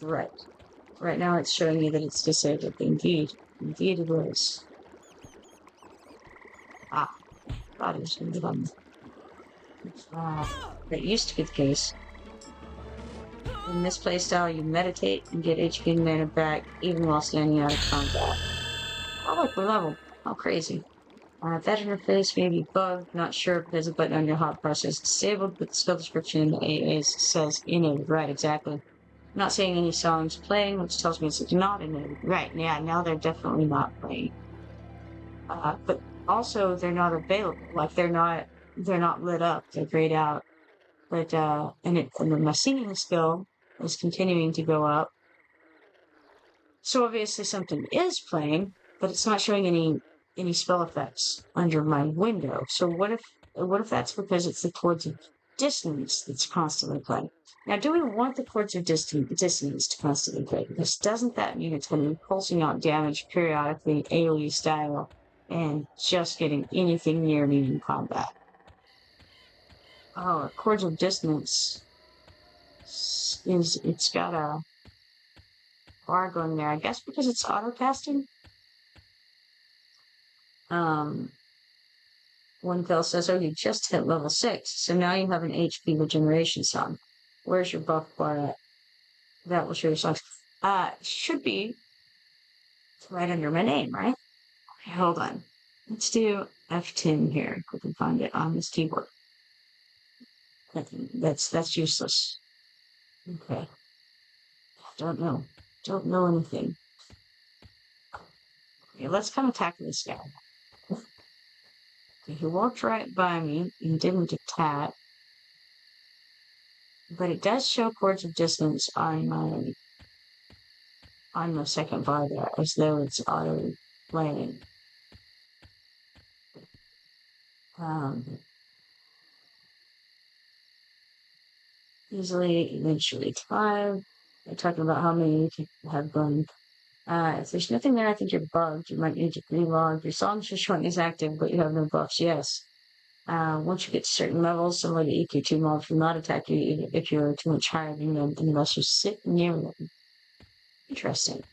Right. Right now it's showing you that it's disabled. Indeed. Indeed it is. Thought it was going to be done. That used to be the case. In this playstyle, you meditate and get HP and mana back even while standing out of combat. Oh look, we're leveled. How crazy. That interface may be bugged, not sure if there's a button on your hot process disabled, but the skill description in the AA says enabled. Right, exactly. I'm not seeing any songs playing, which tells me it's not enabled. Right, yeah, now they're definitely not playing. But also they're not available. Like they're not lit up. They're grayed out. But and my singing skill is continuing to go up. So obviously something is playing, but it's not showing any spell effects under my window. So what if that's because it's the chords of dissonance that's constantly playing? Now, do we want the chords of dissonance to constantly play? Because doesn't that mean it's going to be pulsing out damage periodically, AoE style, and just getting anything near me in combat? Oh, chords of dissonance it's got a bar going there. I guess because it's auto casting. One Phil says, "Oh, you just hit level 6, so now you have an HP regeneration song. Where's your buff bar at? That will show your songs." Should be right under my name, right? Okay, hold on. Let's do F10 here. If we can find it on this keyboard. That's useless. Okay. Don't know. Don't know anything. Okay, let's come attack this guy. Okay, he walked right by me and didn't attack. But it does show chords of distance on my second bar there, as though it's auto playing. Easily, eventually 5. They're talking about how many you have done. If there's nothing there, I think you're bugged. You might need to relog. Your song's just showing is active, but you have no buffs. Yes. Once you get to certain levels, some of the EQ2 mobs will not attack you if you're too much higher than them unless you sit near them. Interesting.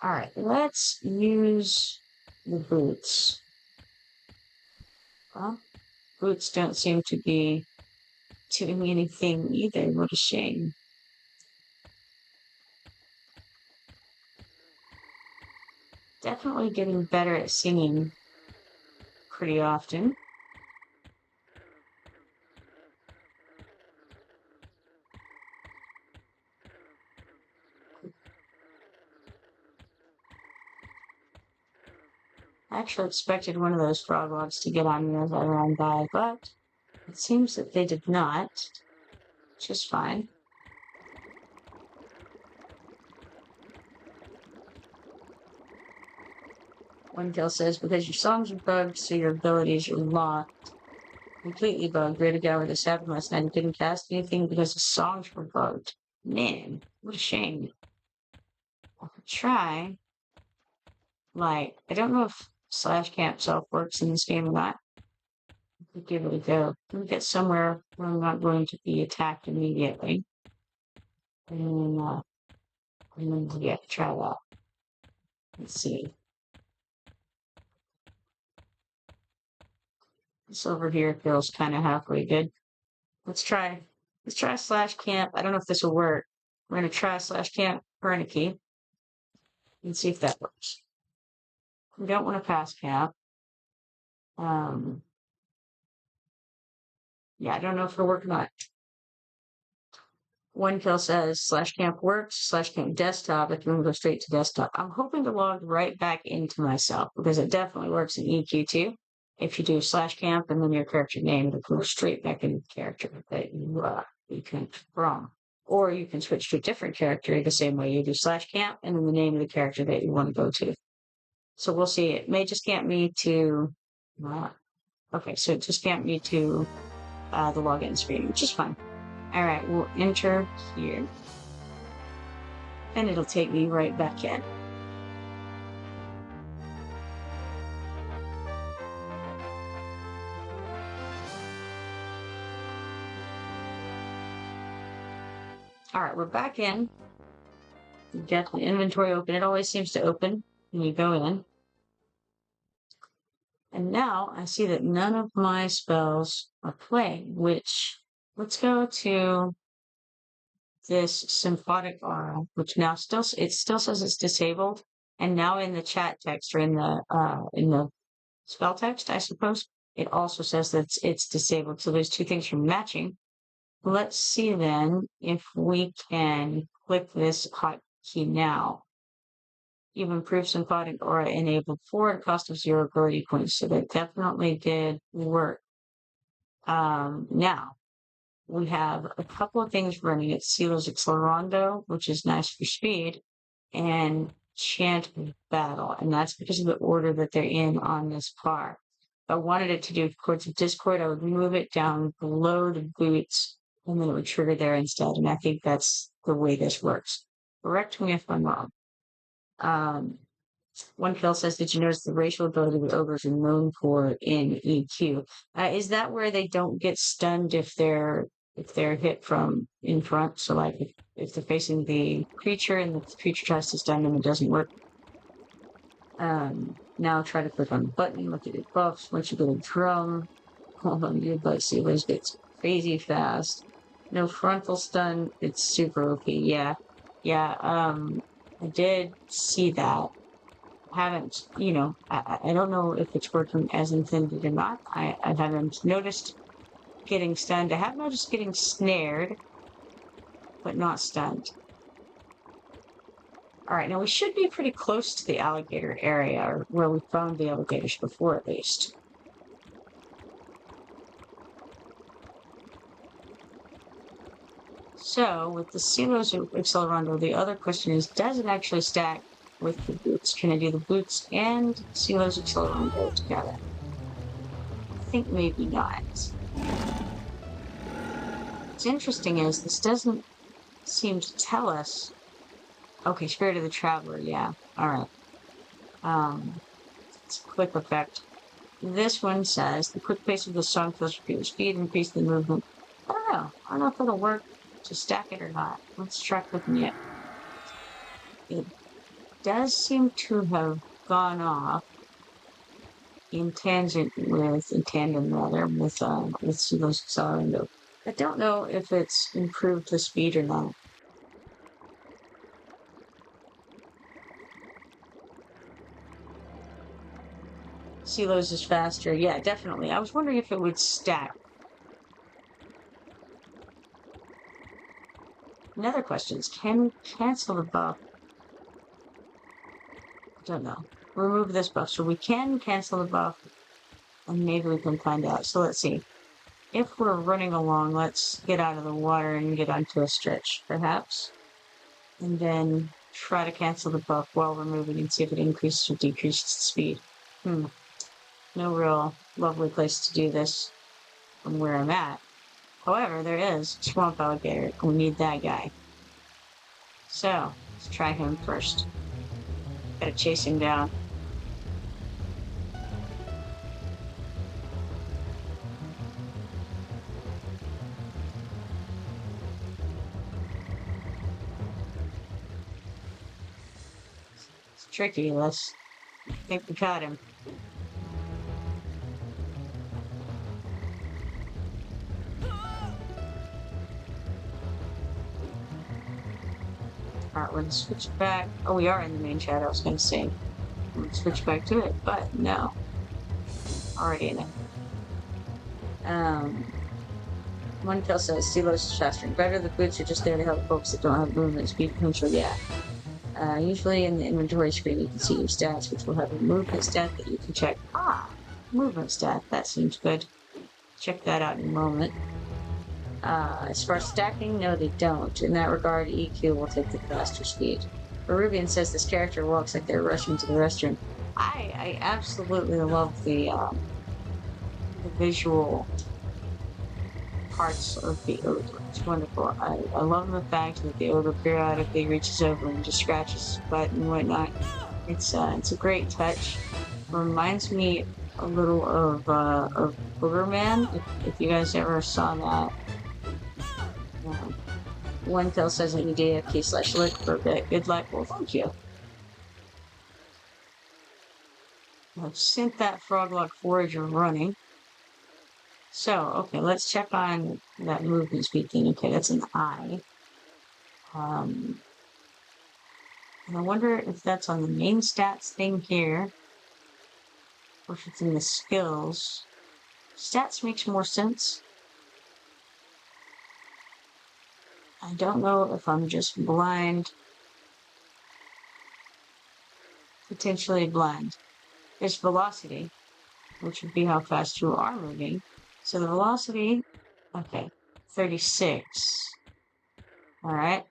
Alright, let's use the boots. Well, boots don't seem to be doing anything either. What a shame. Definitely getting better at singing pretty often. I actually expected one of those frog logs to get on me as I ran by, but it seems that they did not, which is fine. One kill says, because your songs are bugged, so your abilities are locked. Completely bugged. Ready to go with this happened last night. I didn't cast anything because the songs were bugged. Man, what a shame. I could try. Like, I don't know if slash camp self works in this game or not. I could give it a go. Let me get somewhere where I'm not going to be attacked immediately. And then yeah, try that. Let's see. This over here feels kind of halfway good. Let's try slash camp. I don't know if this will work. We're gonna try slash camp Kipoerneke and see if that works. We don't want to pass camp. Yeah, I don't know if it'll work or not. One kill says slash camp works, slash camp desktop. If you want to go straight to desktop, I'm hoping to log right back into myself because it definitely works in EQ2. If you do slash camp and then your character name, it'll go straight back into the character that you can from. Or you can switch to a different character the same way you do slash camp and then the name of the character that you want to go to. So we'll see. It may just camp me to. Okay, so it just camped me to the login screen, which is fine. All right, we'll enter here. And it'll take me right back in. All right, we're back in. You get the inventory open. It always seems to open when you go in. And now I see that none of my spells are playing, which let's go to this symphonic aura, which now still says it's disabled. And now in the chat text or in the spell text, I suppose, it also says that it's disabled. So those two things are matching. Let's see then if we can click this hotkey now. You've improved symphonic aura enabled for a cost of 0 ability points. So that definitely did work. Now we have a couple of things running. It's Silo's Accelerando, which is nice for speed, and Chant of Battle. And that's because of the order that they're in on this bar. If I wanted it to do Chords of Discord, I would move it down below the boots, and then it would trigger there instead. And I think that's the way this works. Correct me if I'm wrong. One kill says, did you notice the racial ability the ogres are known for in EQ? Is that where they don't get stunned if they're hit from in front? So like if they're facing the creature and the creature tries to stun them, it doesn't work. Now try to click on the button, look at your buffs. Once you get a drum, hold on to your butt, see what gets crazy fast. No frontal stun, it's super OP. Yeah. I did see that. Haven't, I don't know if it's working as intended or not. I haven't noticed getting stunned. I have noticed getting snared, but not stunned. All right, now we should be pretty close to the alligator area, or where we found the alligators before, at least. So, with the Silos Accelerando, the other question is, does it actually stack with the boots? Can I do the boots and Silos Accelerando together? I think maybe not. What's interesting is this doesn't seem to tell us. Okay, Spirit of the Traveler, yeah. Alright. It's a quick effect. This one says, the quick pace of the song fills your speed and increase the movement. I don't know if it'll work to stack it or not. Let's try clicking it. It does seem to have gone off in tandem with Silos Accelerando. I don't know if it's improved the speed or not. Silos is faster. Yeah, definitely. I was wondering if it would stack. Another question is, can we cancel the buff? I don't know. Remove this buff. So we can cancel the buff, and maybe we can find out. So let's see. If we're running along, let's get out of the water and get onto a stretch, perhaps. And then try to cancel the buff while we're moving and see if it increases or decreases the speed. No real lovely place to do this from where I'm at. However, there is Swamp Alligator. We need that guy. So, let's try him first. Gotta chase him down. It's tricky, let's think we caught him. Alright, we're gonna switch back. Oh, we are in the main chat, I was gonna say. We're gonna switch back to it, but no. Already in it. One kill says Steelers fastering. Better the boots are just there to help folks that don't have movement speed potential. Yeah. Usually in the inventory screen you can see your stats, which will have a movement stat that you can check. Movement stat. That seems good. Check that out in a moment. As far as stacking, no they don't. In that regard, EQ will take the faster speed. Peruvian says this character walks like they're rushing to the restroom. I absolutely love the visual parts of the odor. It's wonderful. I love the fact that the odor periodically reaches over and just scratches his butt and whatnot. It's a great touch. Reminds me a little of Boogerman, if you guys ever saw that. One kill says that you AFK/lick for a bit. Good luck. Well, thank you. I've sent that Froglock Forager running. So, okay, let's check on that movement speed thing. Okay, that's an I. And I wonder if that's on the main stats thing here, or if it's in the skills. Stats makes more sense. I don't know if I'm just blind. Potentially blind. There's velocity, which would be how fast you are moving. So the velocity, okay, 36. Alright.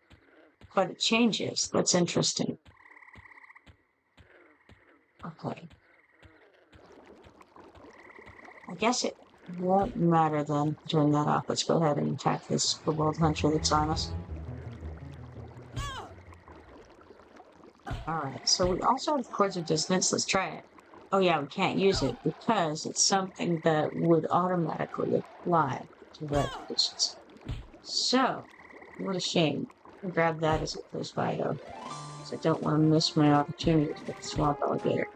But it changes. That's interesting. Okay. I guess it won't matter then. Turn that off. Let's go ahead and attack this kobold hunter that's on us. Alright, so we also have Chords of Dissonance. Let's try it. Oh yeah, we can't use it because it's something that would automatically apply to red conditions. So, what a shame. I'll grab that as it goes by though, because I don't want to miss my opportunity to get the Swamp Alligator.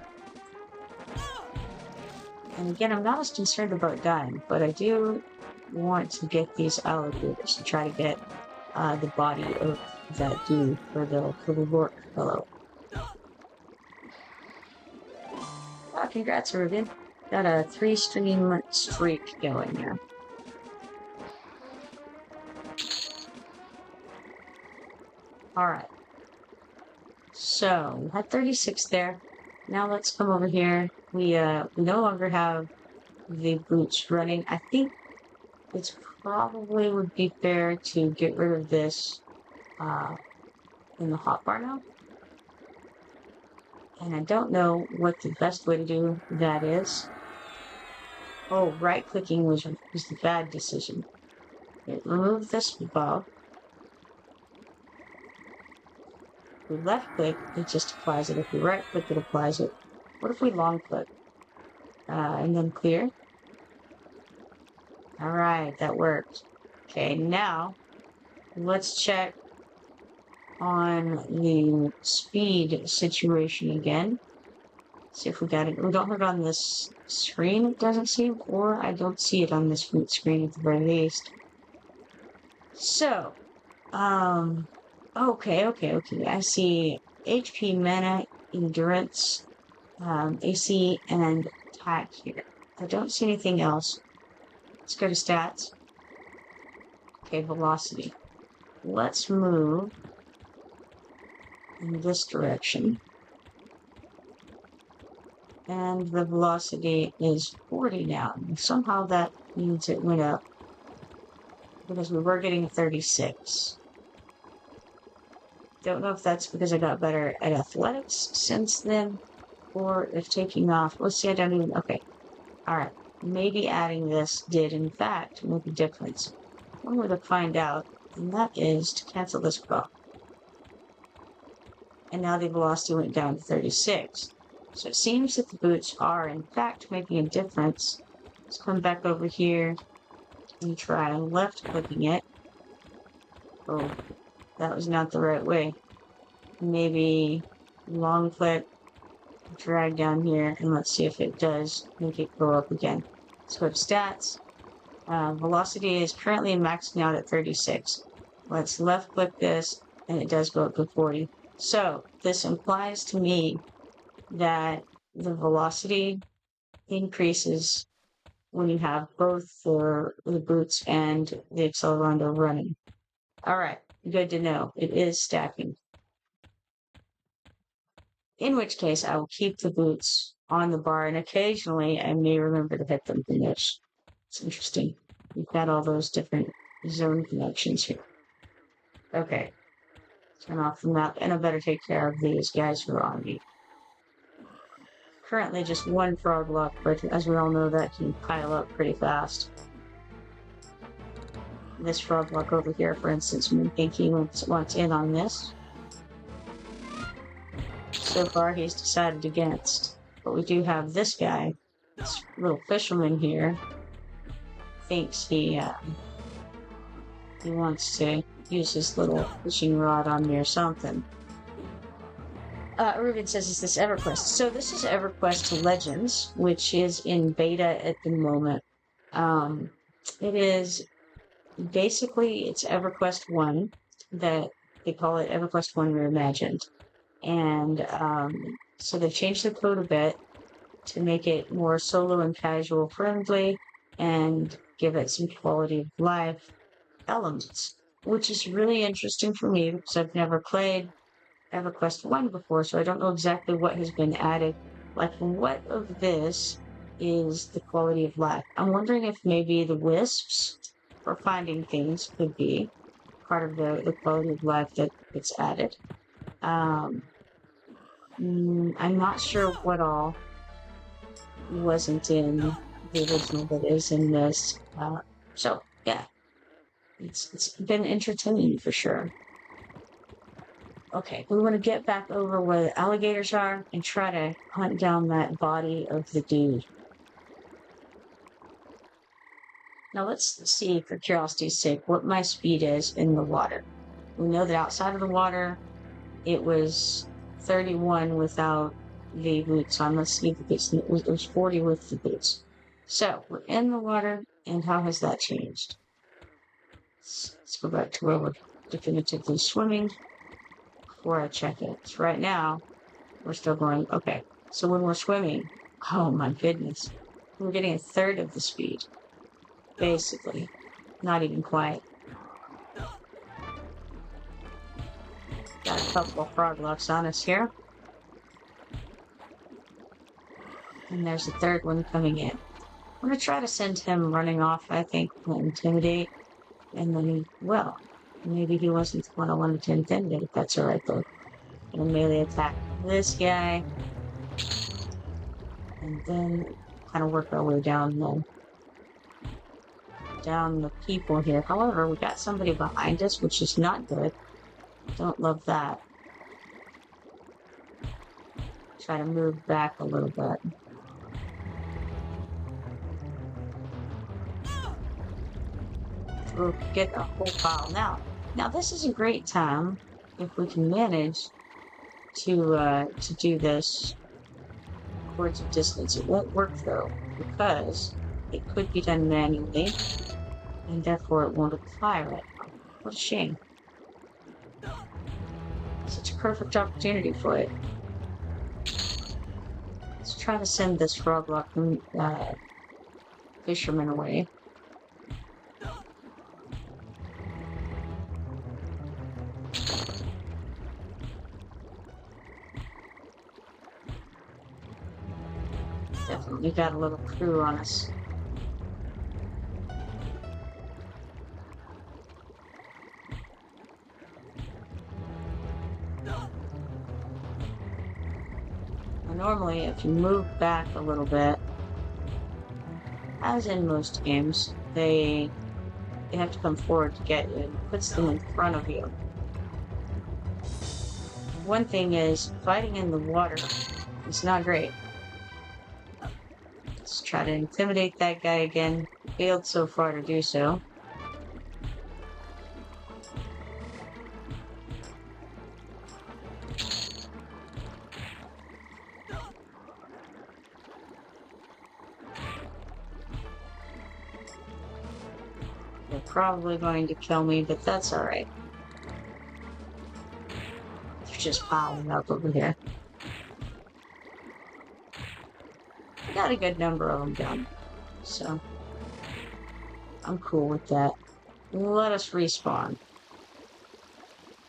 And again, I'm not as concerned about dying, but I do want to get these alligators to try to get the body of that dude for the Lork fellow. Congrats, Ruben. Got a 3-stream streak going here. Alright. So, we had 36 there. Now let's come over here. We no longer have the boots running. I think it's probably would be fair to get rid of this in the hotbar now. And I don't know what the best way to do that is. Oh, right-clicking was the bad decision. Okay, remove this buff. If we left-click, it just applies it. If we right-click, it applies it. What if we long-click? And then clear? Alright, that worked. Okay, now, let's check on the speed situation again. See if we got it. We don't have it on this screen, it doesn't seem, or I don't see it on this screen at the very least. So, okay. I see HP, mana, endurance, AC, and attack here. I don't see anything else. Let's go to stats. Okay, velocity. Let's move in this direction. And the velocity is 40 now. And somehow that means it went up, because we were getting 36. Don't know if that's because I got better at athletics since then, or if taking off. Let's see, I don't even. Okay. Alright. Maybe adding this did, in fact, make a difference. One way to find out, and that is to cancel this crop. And now the velocity went down to 36. So it seems that the boots are, in fact, making a difference. Let's come back over here and try left-clicking it. Oh, that was not the right way. Maybe long-click, drag down here, and let's see if it does make it go up again. Let's go to stats. Velocity is currently maxing out at 36. Let's left-click this, and it does go up to 40. So this implies to me that the velocity increases when you have both the boots and the accelerondo running. All right, good to know. It is stacking. In which case, I will keep the boots on the bar, and occasionally I may remember to hit them from this. It's interesting. We've got all those different zone connections here. Okay. Turn off the map, and I better take care of these guys who are on me. Currently just one frog luck, but as we all know, that can pile up pretty fast. This frog luck over here, for instance, may think he wants in on this. So far, he's decided against. But we do have this guy, this little fisherman here, thinks he wants to use his little fishing rod on me or something. Ruben says, is this EverQuest? So this is EverQuest Legends, which is in beta at the moment. It is basically, it's EverQuest 1, that they call it EverQuest 1 Reimagined. And so they've changed the code a bit to make it more solo and casual friendly and give it some quality of life elements, which is really interesting for me because I've never played EverQuest 1 before, so I don't know exactly what has been added. Like, what of this is the quality of life? I'm wondering if maybe the wisps for finding things could be part of the quality of life that gets added. I'm not sure what all wasn't in the original that is in this. So, yeah. It's been entertaining for sure. Okay, we want to get back over where the alligators are and try to hunt down that body of the dude. Now let's see, for curiosity's sake, what my speed is in the water. We know that outside of the water, it was 31 without the boots on. Let's see if it was 40 with the boots. So, we're in the water, and how has that changed? Let's go back to where we're definitively swimming before I check it. So right now, we're still going, okay. So when we're swimming, oh my goodness, we're getting a third of the speed. Basically. Not even quite. Got a couple of frog lucks on us here. And there's a third one coming in. I'm going to try to send him running off, I think, and intimidate. And then well, maybe he wasn't the one I wanted to intimidate, if that's alright though. And melee attack this guy. And then kind of work our way down the people here. However, we got somebody behind us, which is not good. Don't love that. Try to move back a little bit. We'll get a whole pile now this is a great time if we can manage to do this towards a distance. It won't work though, because it could be done manually, and therefore it won't apply right now. What a shame. Such a perfect opportunity for it. Let's try to send this froglock fisherman away. Definitely got a little crew on us. Normally, if you move back a little bit, as in most games, they have to come forward to get you. It puts them in front of you. One thing is, fighting in the water is not great. Let's try to intimidate that guy again. Failed so far to do so. They're probably going to kill me, but that's alright. They're just piling up over here. I got a good number of them down, so I'm cool with that. Let us respawn.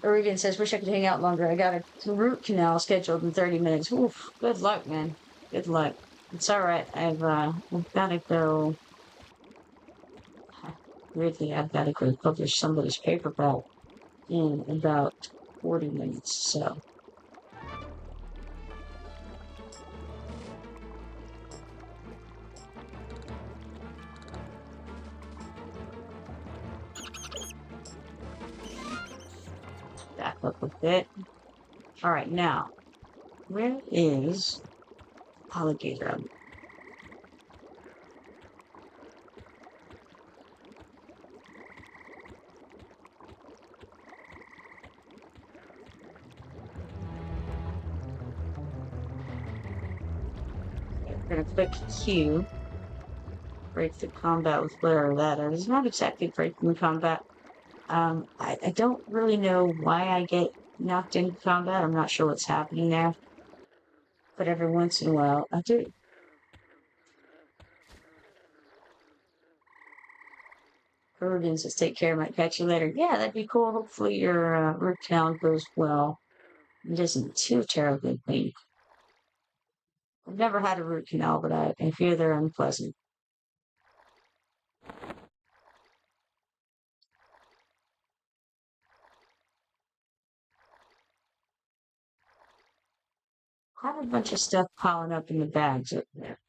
Oregon says, wish I could hang out longer. I got a root canal scheduled in 30 minutes. Oof, good luck, man. Good luck. It's alright. I've got to go. Weirdly, I've got to go publish somebody's paperback in about 40 minutes, so. Back up a bit. Alright, now, where is alligator? I'm gonna click Q. Break the combat with whatever that is. It's not exactly breaking the combat. I don't really know why I get knocked into combat. I'm not sure what's happening there. But every once in a while, I do. Kurgan says, take care, might catch you later. Yeah, that'd be cool. Hopefully your root canal goes well. It isn't too terribly painful. I've never had a root canal, but I fear they're unpleasant. I have a bunch of stuff piling up in the bags up there.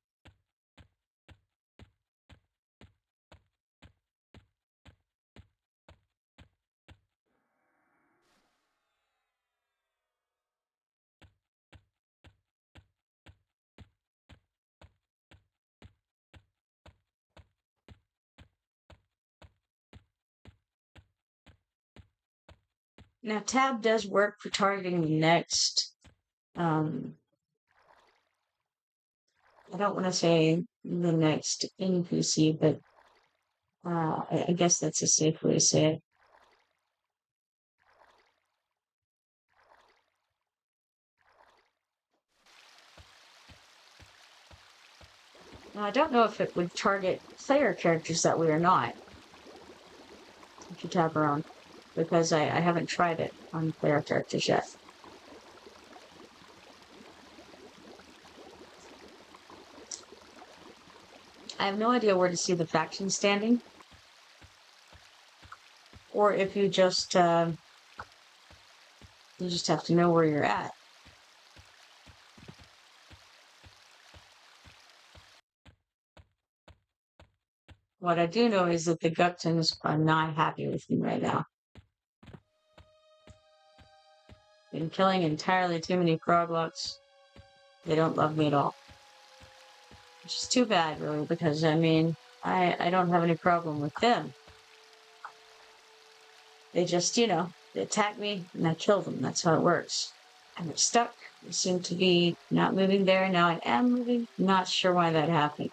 Now, tab does work for targeting the next, I don't want to say the next NPC, but I guess that's a safe way to say it. Now, I don't know if it would target player characters that way or not. If you tab around, because I haven't tried it on player characters yet. I have no idea where to see the faction standing, or if you just have to know where you're at. What I do know is that the Guktons are not happy with me right now. Been killing entirely too many Kroglocks. They don't love me at all. Which is too bad, really, because, I mean, I don't have any problem with them. They just, you know, they attack me and I kill them. That's how it works. And they're stuck. They seem to be not moving there. Now I am moving. Not sure why that happened.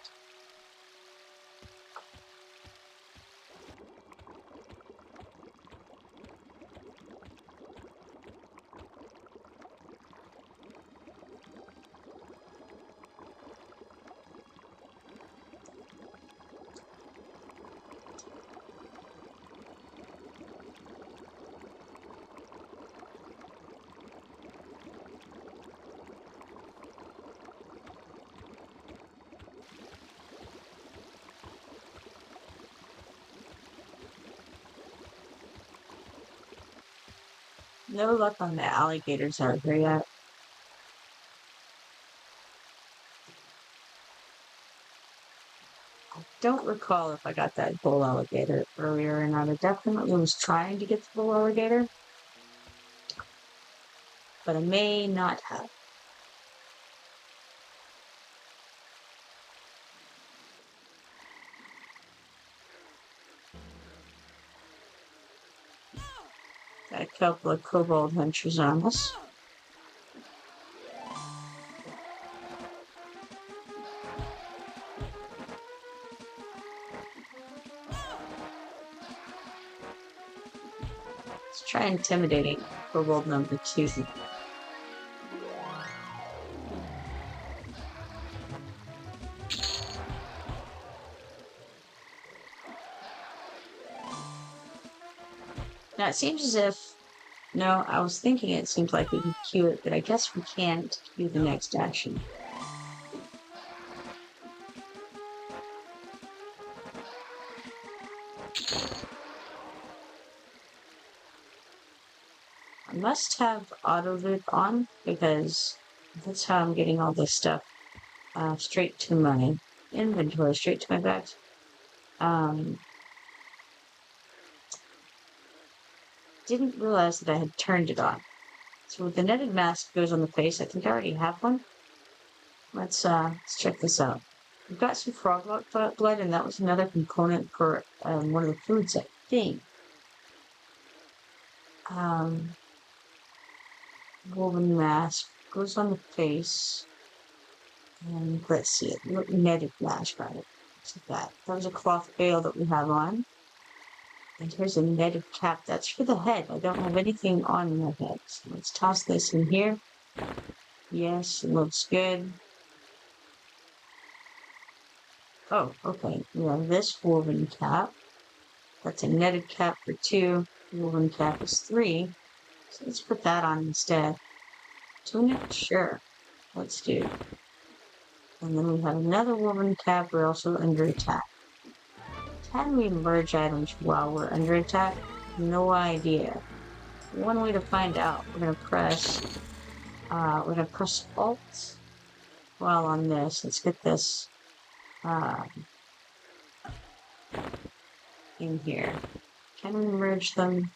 No luck on the alligators out here yet. don't recall if I got that bull alligator earlier or not. I definitely was trying to get the bull alligator, but I may not have. Got a couple of kobold hunters on us. Let's try intimidating kobold number 2. Now it seems as if, no, I was thinking it seems like we can queue it, but I guess we can't queue the next action. I must have auto loop on because that's how I'm getting all this stuff straight to my inventory, straight to my bags. Didn't realize that I had turned it on. So with the netted mask goes on the face, I think I already have one. Let's check this out. We've got some frog blood, and that was another component for one of the foods, I think. Woven mask goes on the face. And let's see it. Netted mask, right? Look at that. That was a cloth veil that we have on. And here's a netted cap. That's for the head. I don't have anything on my head. So let's toss this in here. Yes, it looks good. Oh, okay. We have this woven cap. That's a netted cap for 2. Woven cap is 3. So let's put that on instead. Tunic? Sure. Let's do. And then we have another woven cap. We're also under attack. Can we merge items while we're under attack? No idea. One way to find out. We're gonna press Alt while on this. Let's get this in here. Can we merge them?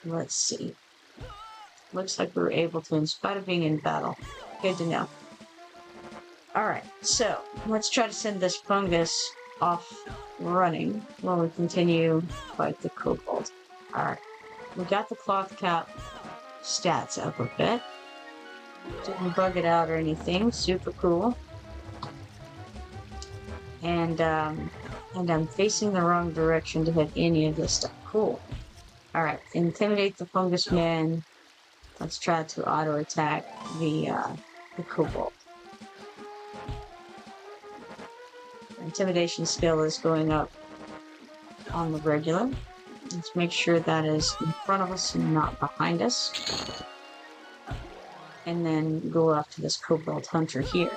Let's see. Looks like we were able to in spite of being in battle. Good to know. Alright, so let's try to send this fungus off running while we continue to fight the kobold. Alright, we got the cloth cap stats up a bit. Didn't bug it out or anything. Super cool. And I'm facing the wrong direction to hit any of this stuff. Cool. Alright, intimidate the fungus man. Let's try to auto attack the kobold. Intimidation skill is going up on the regular. Let's make sure that is in front of us and not behind us. And then go up to this kobold hunter here.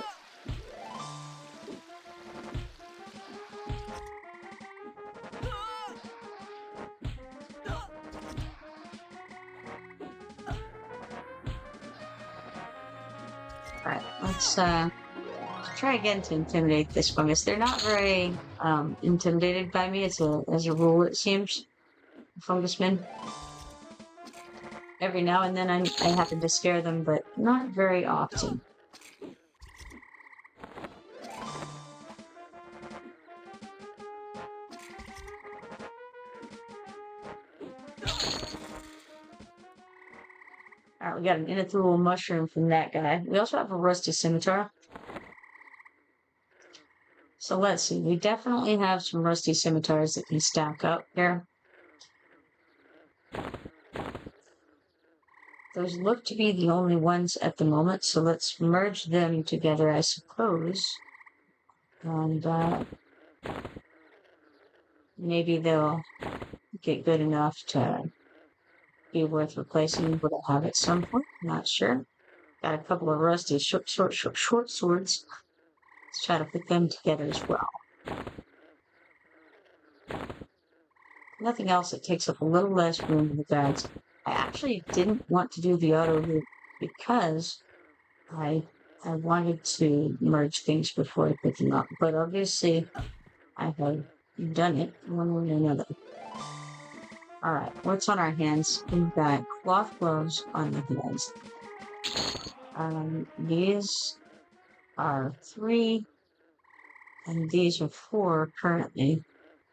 Alright, let's try again to intimidate this fungus. They're not very intimidated by me as a rule, it seems. Fungusmen. Every now and then I happen to scare them, but not very often. Alright, we got an ineffable mushroom from that guy. We also have a rusty scimitar. So let's see, we definitely have some rusty scimitars that can stack up here. Those look to be the only ones at the moment, so let's merge them together, I suppose. And maybe they'll get good enough to be worth replacing. Would I have at some point? Not sure. Got a couple of rusty short swords. Let's try to put them together as well. Nothing else that takes up a little less room in the bags. I actually didn't want to do the auto loop because I wanted to merge things before I put them up. But obviously, I have done it one way or another. Alright, what's on our hands? We've got cloth gloves on the hands. These are 3, and these are 4 currently,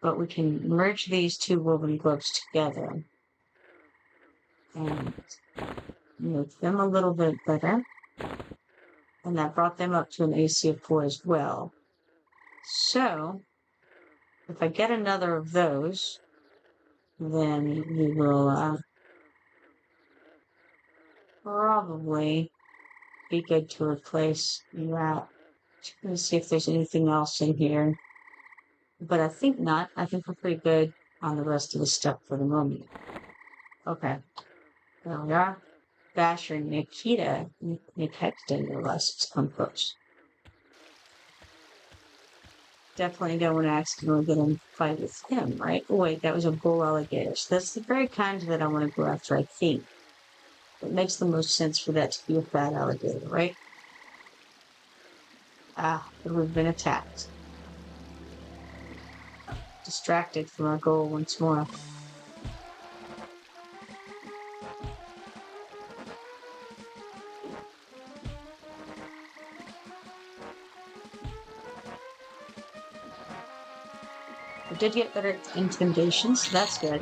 but we can merge these 2 woven gloves together and make them a little bit better. And that brought them up to an AC of 4 as well. So, if I get another of those, then we will probably be good to replace that. Let's see if there's anything else in here. But I think not. I think we're pretty good on the rest of the stuff for the moment. Okay. There we are. Basher Nikita Norrath come close. Definitely don't want to accidentally get in a fight with him, right? Oh, wait, that was a bull alligator. So that's the very kind that I want to go after, I think. It makes the most sense for that to be a fat alligator, right? Ah, but we've been attacked. Distracted from our goal once more. I did get better at intimidation, so that's good.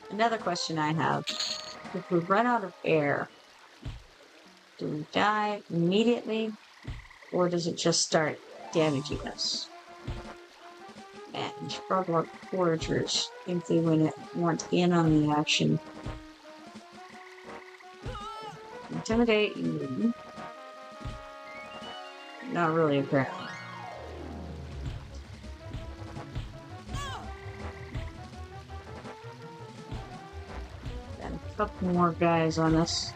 Another question I have. If we run out of air, do we die immediately, or does it just start damaging us? And struggle foragers think they want in on the action. Intimidate you. Not really, apparently. Got a couple more guys on us.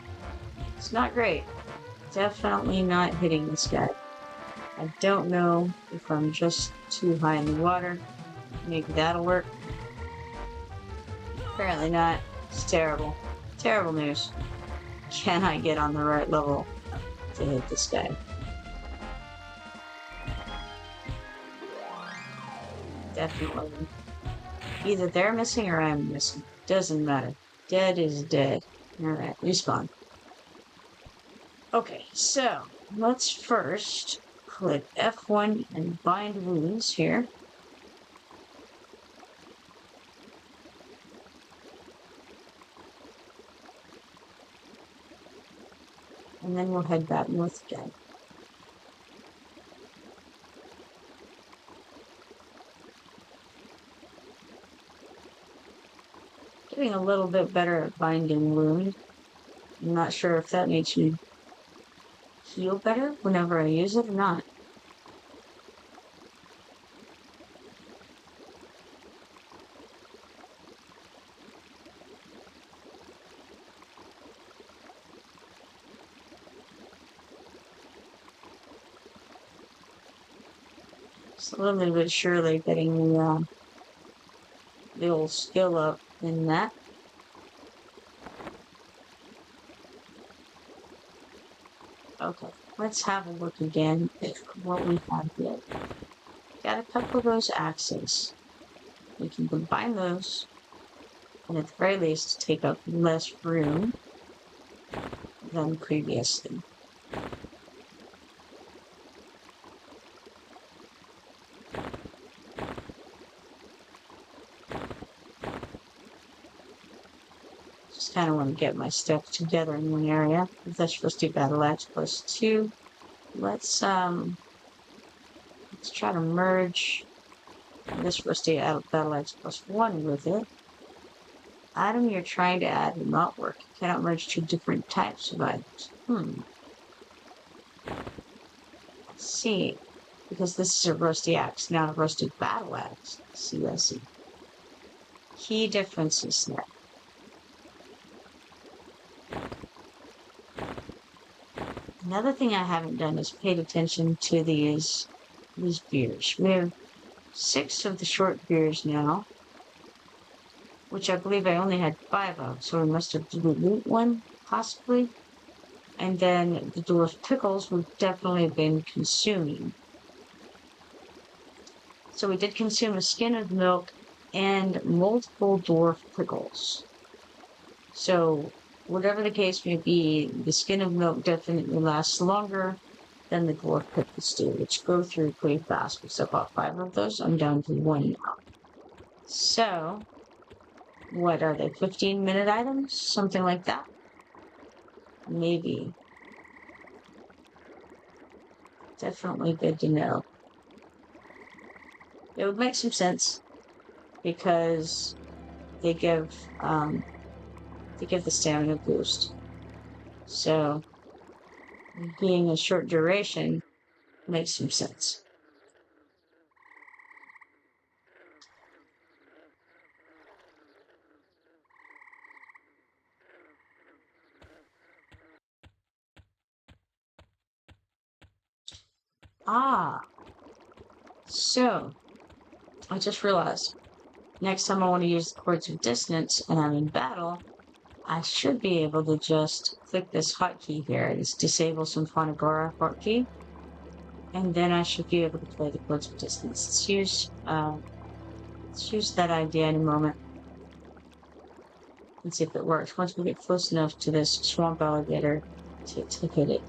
It's not great. Definitely not hitting this guy. I don't know if I'm just too high in the water. Maybe that'll work. Apparently not. It's terrible. Terrible news. Can I get on the right level to hit this guy? Definitely. Either they're missing or I'm missing. Doesn't matter. Dead is dead. Alright, respawn. Okay, so let's first click F1 and bind wounds here. And then we'll head back north again. Getting a little bit better at binding wound. I'm not sure if that makes me heal better whenever I use it or not. Slowly but surely getting the old skill up in that. Okay, let's have a look again at what we have here. Got a couple of those axes. We can combine those, and at the very least take up less room than previously. Just kind of want to get my stuff together in one area. That's rusty battle axe +2. Let's try to merge this rusty battle axe +1 with it. Item you're trying to add will not work. You cannot merge 2 different types of items. Let's see. Because this is a rusty axe, not a rusty battle axe. I see. Key differences there. Another thing I haven't done is paid attention to these gears. We have 6 of the short beers now, which I believe I only had 5 of, so I must have deleted one, possibly. And then the dwarf pickles we've definitely been consuming. So we did consume a skin of milk and multiple dwarf pickles. So whatever the case may be, the skin of milk definitely lasts longer than the dwarf pickles do, which go through pretty fast. Because I bought 5 of those, I'm down to 1 now. So, what are they, 15-minute items? Something like that? Maybe. Definitely good to know. It would make some sense because they give the stamina boost. So being a short duration makes some sense. So I just realized next time I want to use the Chords of Dissonance and I'm in battle, I should be able to just click this hotkey here, this Disable Symphonic Aura hotkey, and then I should be able to play the Chords of Dissonance. Let's use that idea in a moment and see if it works. Once we get close enough to this swamp alligator to hit it.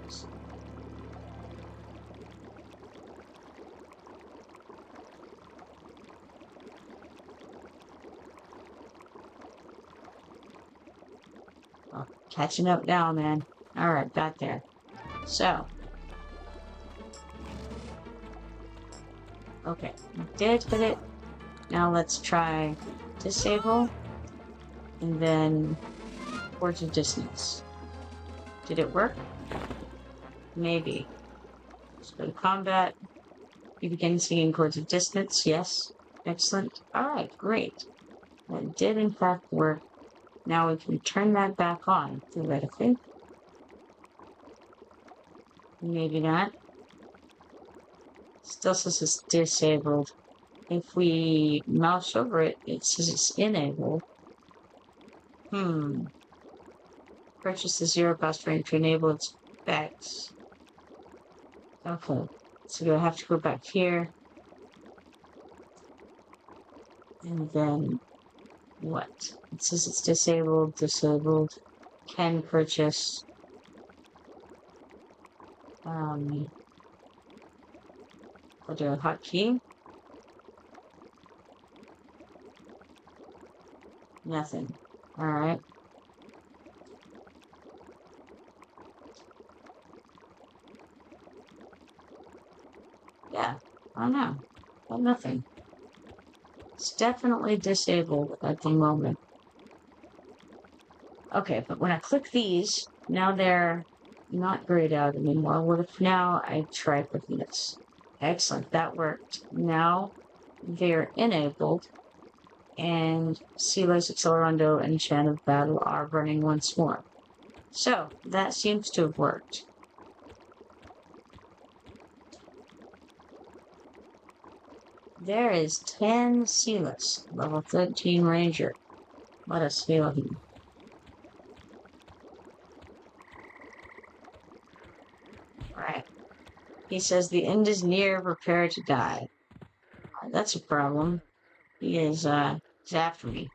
Oh, catching up now, man. Alright, got there. So. Okay, did hit it. Now let's try disable. And then Chords of Dissonance. Did it work? Maybe. Let's go to combat. You begin singing Chords of Dissonance. Yes. Excellent. Alright, great. That did in fact work. Now we can turn that back on, theoretically. Maybe not. Still says it's disabled. If we mouse over it, it says it's enabled. Purchase the 0 cost range to enable its effects. Okay. So we'll have to go back here. And then what? It says it's disabled, can purchase. I'll do a hotkey. Nothing. Alright. Yeah, I don't know. But nothing. It's definitely disabled at the moment. Okay, but when I click these, now they're not grayed out anymore. What if now I try clicking this? Excellent, that worked. Now they're enabled, and Silas, Accelerando, and Chant of Battle are running once more. So, that seems to have worked. There is 10 Silas, level 13 Ranger. Let us feel him. Right. He says the end is near, prepare to die. That's a problem. He is, he's after me.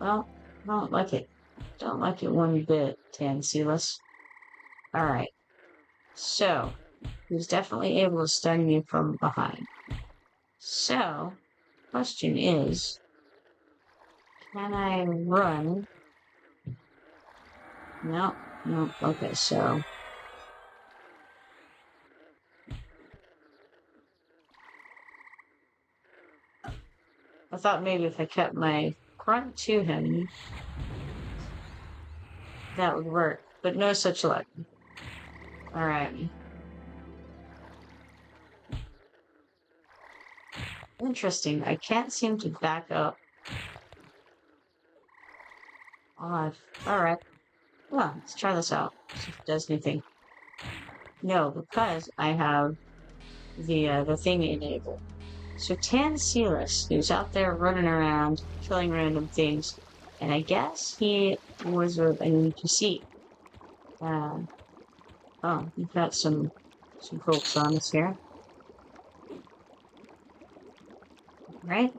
Well, I don't like it. Don't like it one bit, Silas. Alright. So, he's definitely able to stun me from behind. So, question is, can I run? No, okay, so. I thought maybe if I kept my front to him, that would work, but no such luck. Alright. Interesting, I can't seem to back up. Odd. Alright. Well, let's try this out. See if it does anything. No, because I have the thing enabled. So Tansealus, who's out there running around, killing random things, and I guess he was an NPC. Oh, we've got some folks on us here. Right?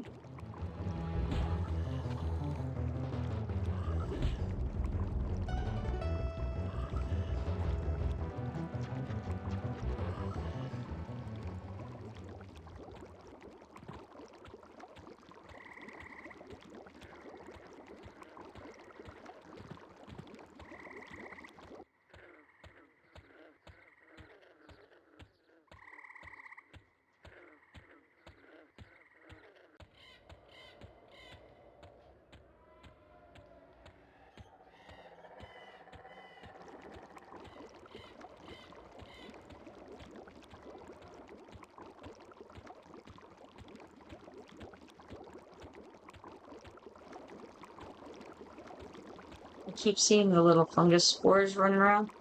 I keep seeing the little fungus spores running around,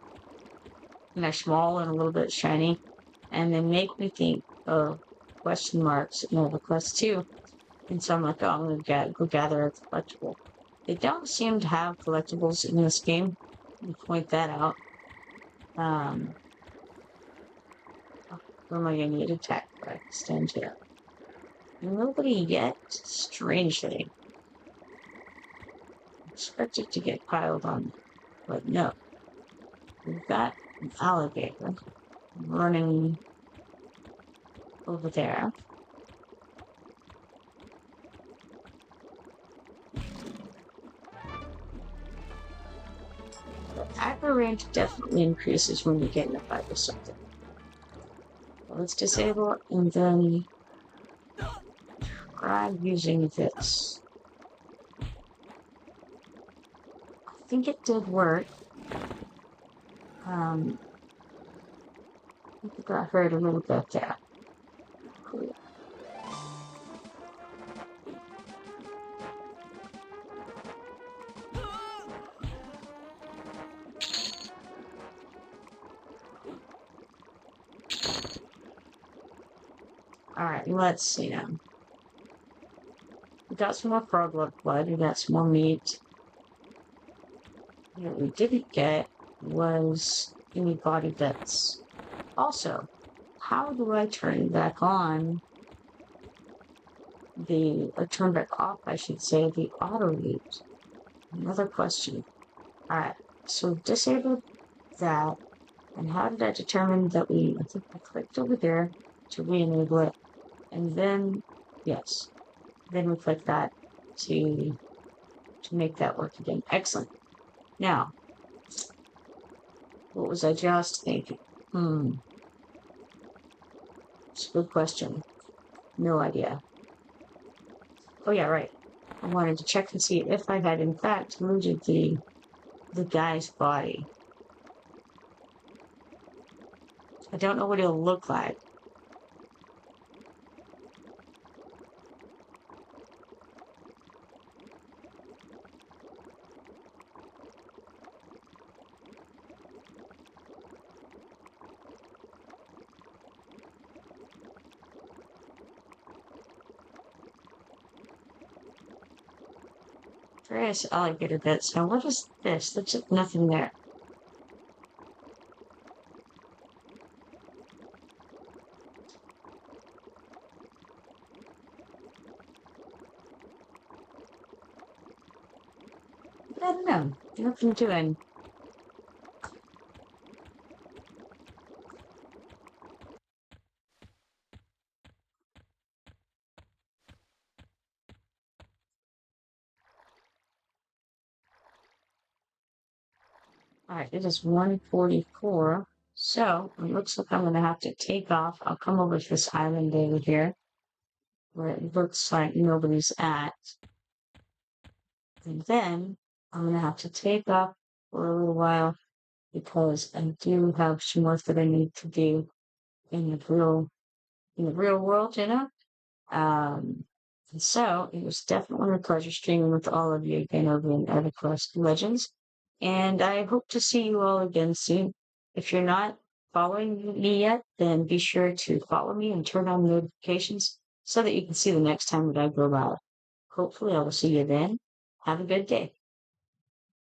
and they're small and a little bit shiny, and they make me think of question marks in EverQuest 2. And so I'm like, oh, I'm gonna go gather a collectible. They don't seem to have collectibles in this game. Let me point that out. Where am I gonna need attack? Right, stand here. Nobody yet, strangely. Expected to get piled on, but no. We've got an alligator running over there. The aggro range definitely increases when you get in a fight with something. So let's disable it and then try using this. I think it did work. I think I heard a little bit there. Cool. Alright, let's see now. We got some more frog blood, we got some more meat. What we didn't get was any body bits. Also, how do I turn back on turn back off, I should say, the auto loot? Another question. Alright, so disabled that, and how did I determine that I think I clicked over there to re-enable it, and then, yes, then we click that to make that work again. Excellent. Now, what was I just thinking? It's a good question. No idea. Oh yeah, right. I wanted to check and see if I had in fact looted the guy's body. I don't know what he'll look like. Various alligator bits. Now what is this? Looks like nothing there. I don't know. Nothing doing. Alright, it is 1:44. So it looks like I'm gonna have to take off. I'll come over to this island over here where it looks like nobody's at. And then I'm gonna have to take off for a little while because I do have some work that I need to do in the real world, you know? And so it was definitely a pleasure streaming with all of you again over in Everquest Legends. And I hope to see you all again soon. If you're not following me yet, then be sure to follow me and turn on notifications so that you can see the next time that I go live. Hopefully, I will see you then. Have a good day.